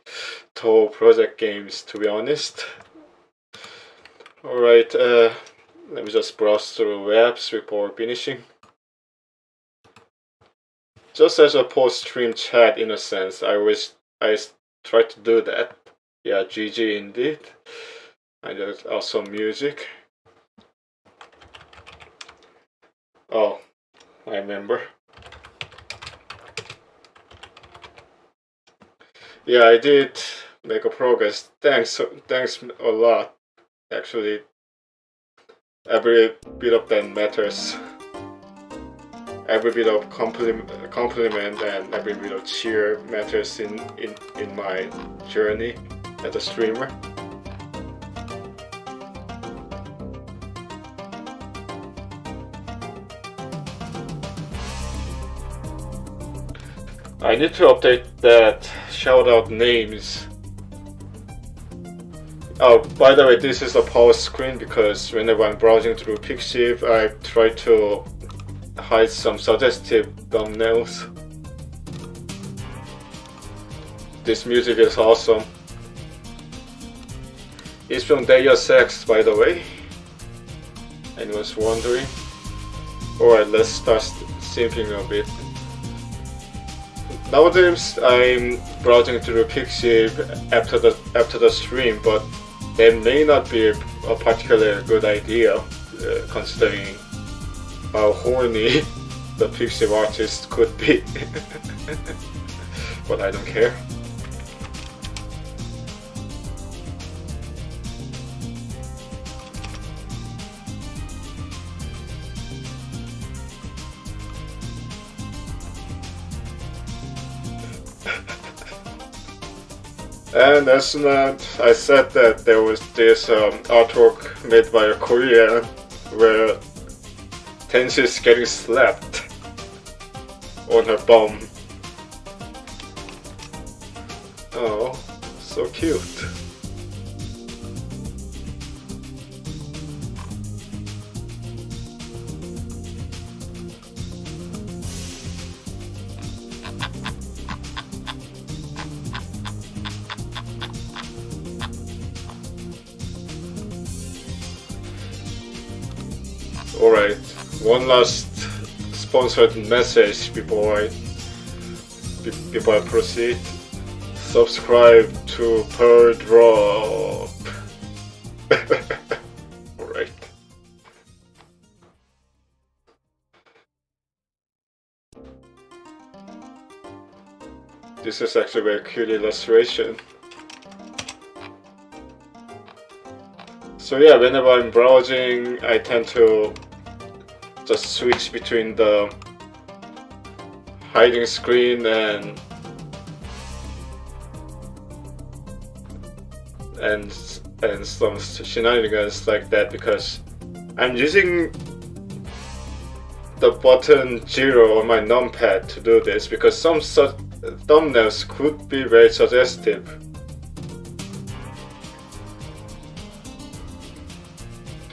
Touhou project games, to be honest. Alright, let me just browse through apps before finishing. Just as a post-stream chat, in a sense, I try to do that. Yeah, GG indeed. And there's also music. Oh, I remember. Yeah, I did make a progress. Thanks a lot. Actually, every bit of that matters. Every bit of compliment and every bit of cheer matters in my journey as a streamer. I need to update that shoutout names. Oh, by the way, this is a pause screen because whenever I'm browsing through Pixiv, I try to hide some suggestive thumbnails. This music is awesome. It's from Deus Ex, by the way. Anyone's wondering? Alright, let's start simping a bit. Nowadays, I'm browsing through Pixiv after the stream, but that may not be a particularly good idea, considering how horny the Pixiv artist could be. But I don't care. And as soon as I said that, there was this artwork made by a Korean where Tensi is getting slapped on her bum. Oh, so cute. Alright, one last sponsored message before I proceed. Subscribe to Per Drop. Alright. This is actually a very cute illustration. So yeah, whenever I'm browsing, I tend to just switch between the hiding screen and some shenanigans like that, because I'm using the button 0 on my numpad to do this, because some such thumbnails could be very suggestive.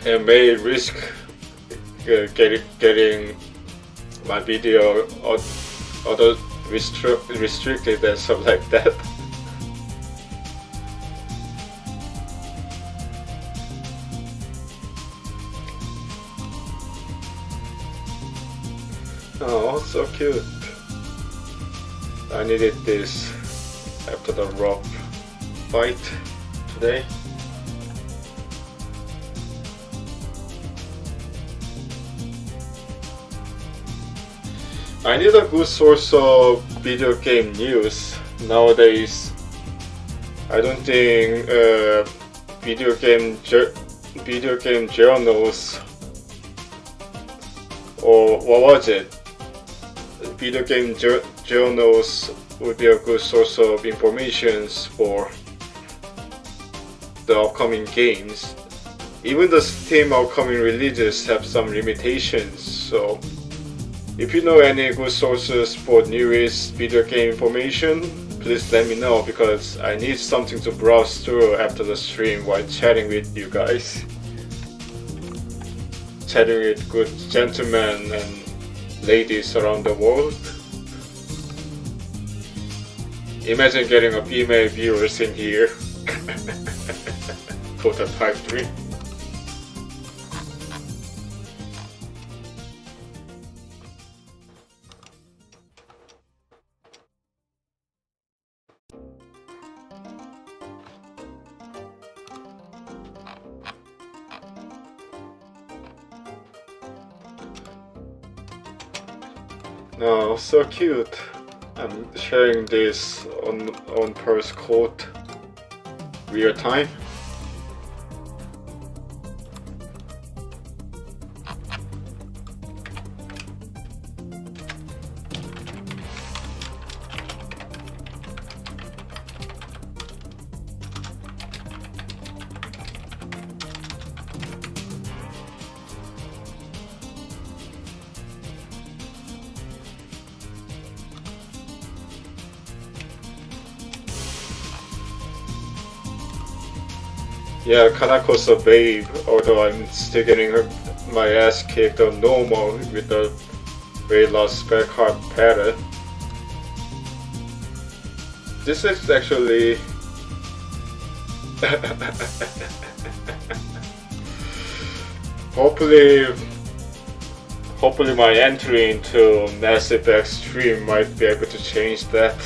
And may risk getting my video auto restricted and stuff like that. Oh, so cute. I needed this after the rough fight today. I need a good source of video game news. Nowadays, I don't think video game journals, or what was it? Video game journals would be a good source of information for the upcoming games. Even the Steam upcoming releases have some limitations, so if you know any good sources for newest video game information, please let me know, because I need something to browse through after the stream while chatting with you guys. Chatting with good gentlemen and ladies around the world. Imagine getting a female viewers in here. Total type 3. Oh, so cute. I'm sharing this on Pearl's quote real time. Yeah, Kanako's a babe, although I'm still getting my ass kicked on normal with the very last spec hard pattern. This is actually hopefully my entry into Massive Extreme might be able to change that.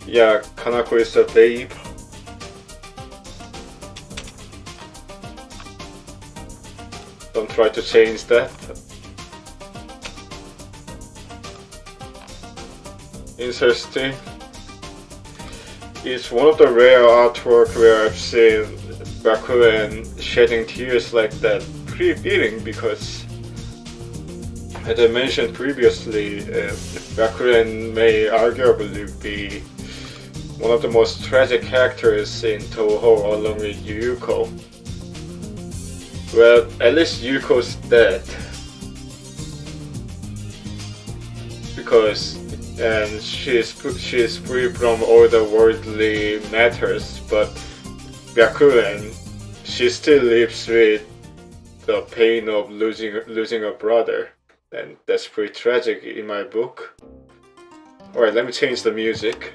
Yeah, Kanako is a babe. Don't try to change that. Interesting. It's one of the rare artwork where I've seen Bakuen shedding tears like that. Pretty fitting, because as I mentioned previously, Bakuen may arguably be one of the most tragic characters in Touhou, along with Yuko. Well, at least Yuko's dead, because she's free from all the worldly matters, but Bakuen, she still lives with the pain of losing a brother, and that's pretty tragic in my book. Alright, let me change the music.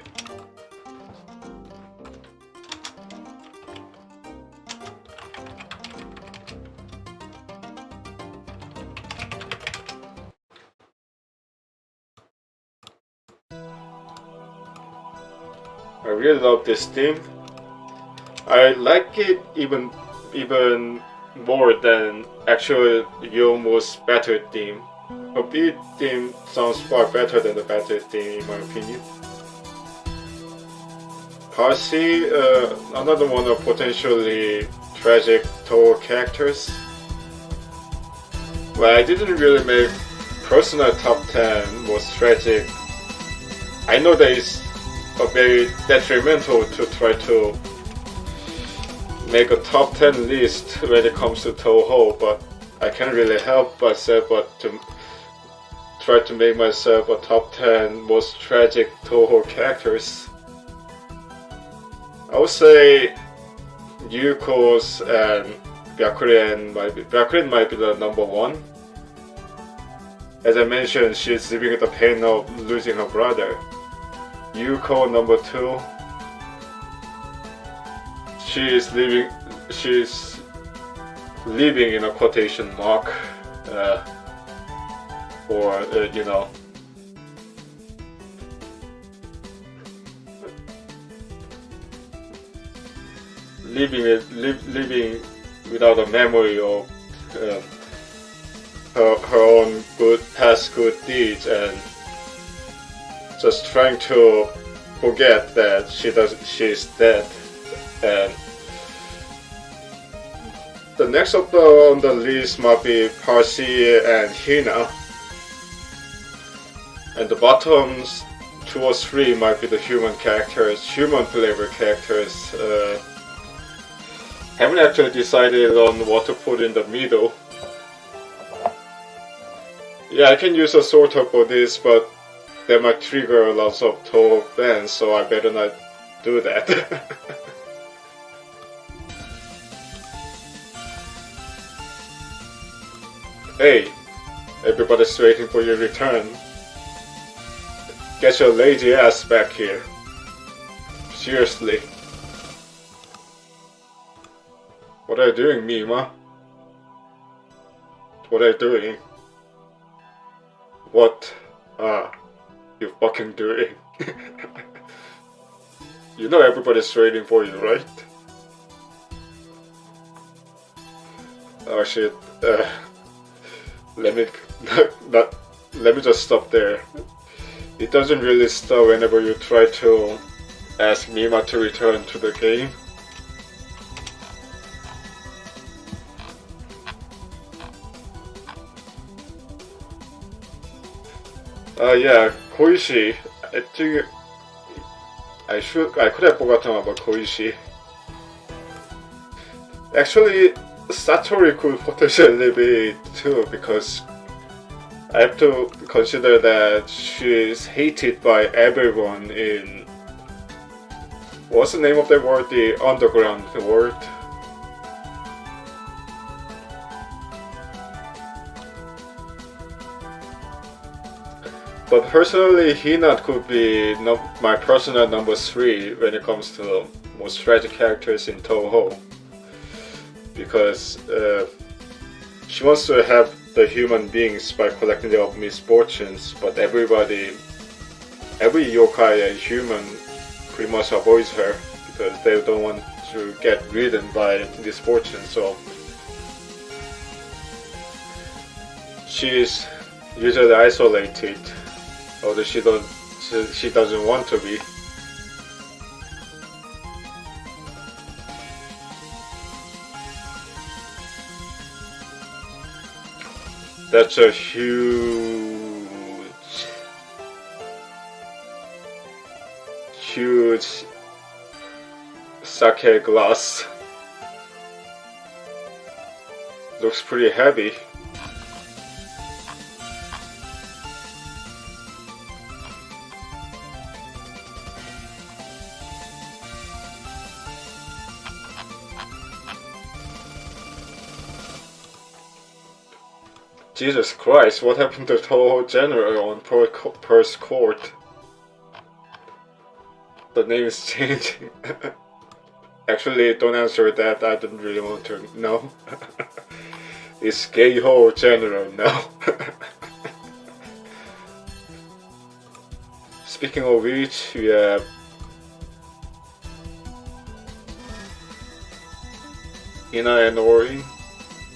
I really love this theme. I like it even more than actual Yomu's battle theme. A beat theme sounds far better than the battle theme in my opinion. Parsi, another one of potentially tragic Touhou characters. Well, I didn't really make personal top 10 most tragic. I know that it's very detrimental to try to make a top 10 list when it comes to Touhou, but I can't really help myself but to try to make myself a top 10 most tragic Touhou characters. I would say Yuko's and Byakuren might be the number one. As I mentioned, she's living with the pain of losing her brother. Yuko number 2. she's living in a quotation mark, or you know, living without a memory of her own past good deeds, and just trying to forget that she's dead. And the next on the list might be Parsi and Hina, and the bottoms 2 or 3 might be the human flavor characters. Haven't actually decided on what to put in the middle. Yeah, I can use a sorter for this, but that might trigger lots of Touhou fans, so I better not do that. Hey, everybody's waiting for your return. Get your lazy ass back here. Seriously. What are you doing, Mima? What are you doing? What are you fucking doing? You know everybody's waiting for you, right? Oh shit. Let me just stop there. It doesn't really stop whenever you try to ask Mima to return to the game. Yeah, Koishi. I think I could have forgotten about Koishi. Actually, Satori could potentially be too, because I have to consider that she's hated by everyone in, what's the name of that word? The underground word. But personally, Hina could be my personal number 3 when it comes to most tragic characters in Touhou. Because she wants to have the human beings by collecting their misfortunes, but every yokai and human pretty much avoids her because they don't want to get ridden by misfortune. So she's usually isolated, although she doesn't want to be. That's a huge sake glass. Looks pretty heavy. Jesus Christ, what happened to Touhou General on Pearl's Court? The name is changing. Actually, don't answer that, I don't really want to know. It's Geiho General now. Speaking of which, we have Ina and Ori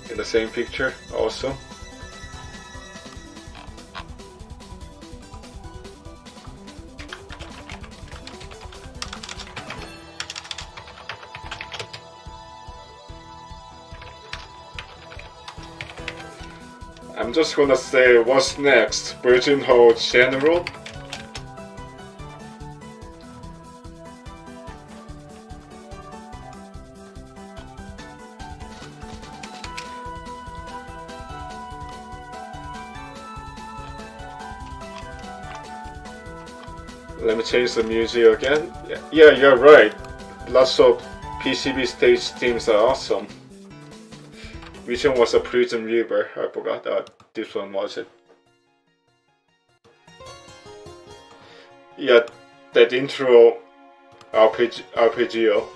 in the same picture also. I'm just gonna say, what's next? Virgin Hall General? Let me change the music again. Yeah, you're right. Lots of PCB stage themes are awesome. Which one was a Prison River? I forgot that. This one was it. Yeah, that intro arpeggio.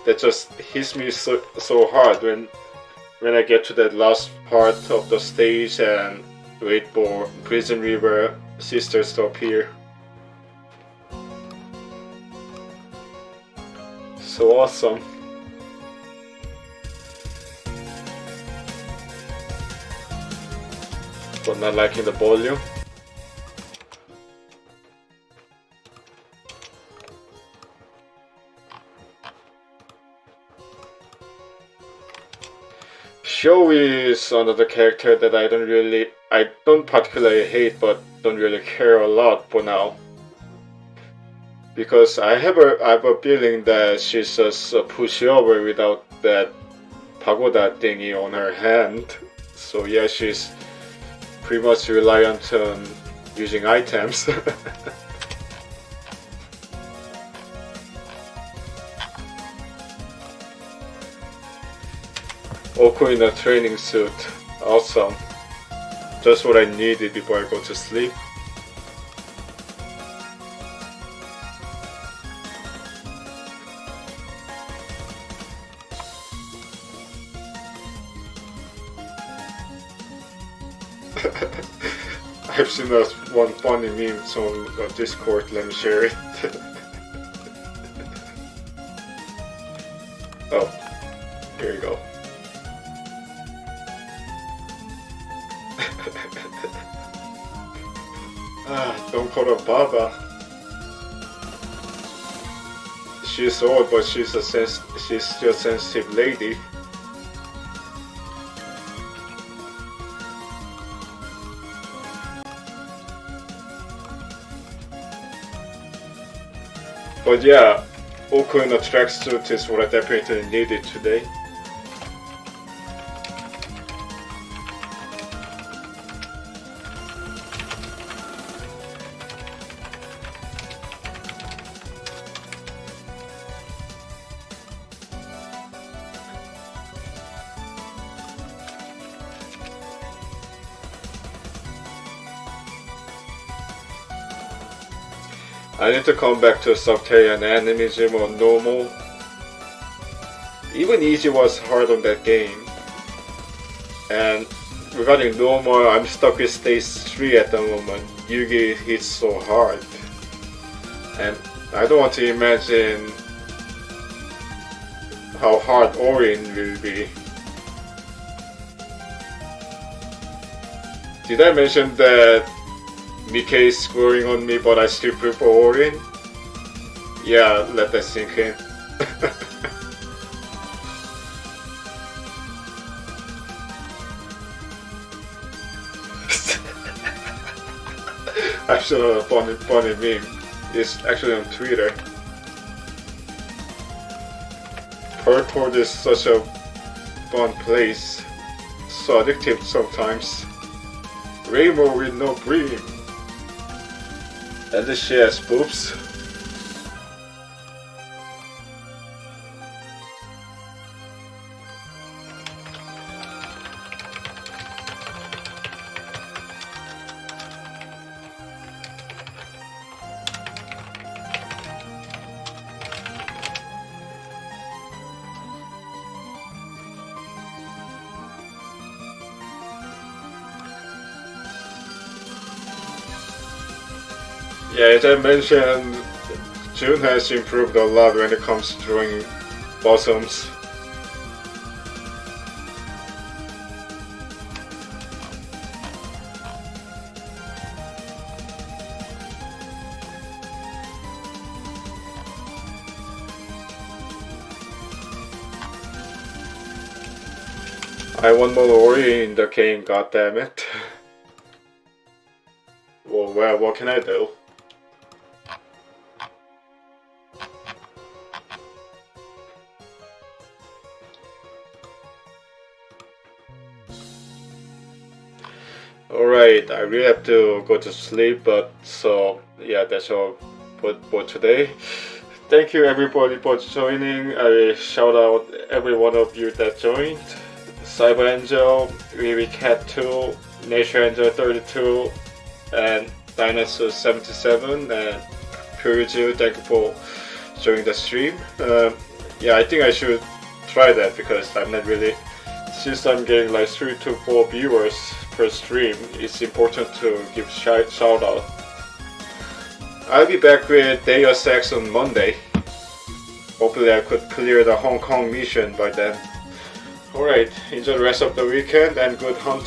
that just hits me so hard when I get to that last part of the stage and wait for Prison River sisters to appear. So awesome. But not liking the volume. Show is another character that I don't particularly hate, but don't really care a lot for now. Because I have a feeling that she's just a pushover without that pagoda thingy on her hand. So yeah, she's pretty much reliant on using items. Oko in a training suit. Awesome. Just what I needed before I go to sleep. I've seen that one funny meme on Discord, let me share it. Oh, here you go. Don't call her Baba. She's old, but she's still a sensitive lady. But yeah, Oko in a tracksuit is what I definitely needed today. I need to come back to Subterranean Animism or normal. Even easy was hard on that game. And regarding normal, I'm stuck with stage 3 at the moment. Yugi hits so hard. And I don't want to imagine how hard Orin will be. Did I mention that Mickey is scoring on me, but I still prefer Orin? Yeah, let that sink in. I saw a funny meme. It's actually on Twitter. Purport is such a fun place. So addictive sometimes. Rainbow with no cream. And this shit has boobs. Yeah, as I mentioned, June has improved a lot when it comes to drawing bottoms. I want more Ori in the game, goddammit. Well, what can I do? Alright, I really have to go to sleep, but so yeah, that's all for today. Thank you everybody for joining. I shout out every one of you that joined. Cyber Angel, Vivi Cat 2, Nature Angel 32, and Dinosaur 77, and Purju, thank you for joining the stream. yeah, I think I should try that because I'm not really. Since I'm getting like 3 to 4 viewers per stream, it's important to give shout out. I'll be back with Deus Ex on Monday. Hopefully I could clear the Hong Kong mission by then. Alright, enjoy the rest of the weekend and good hunting.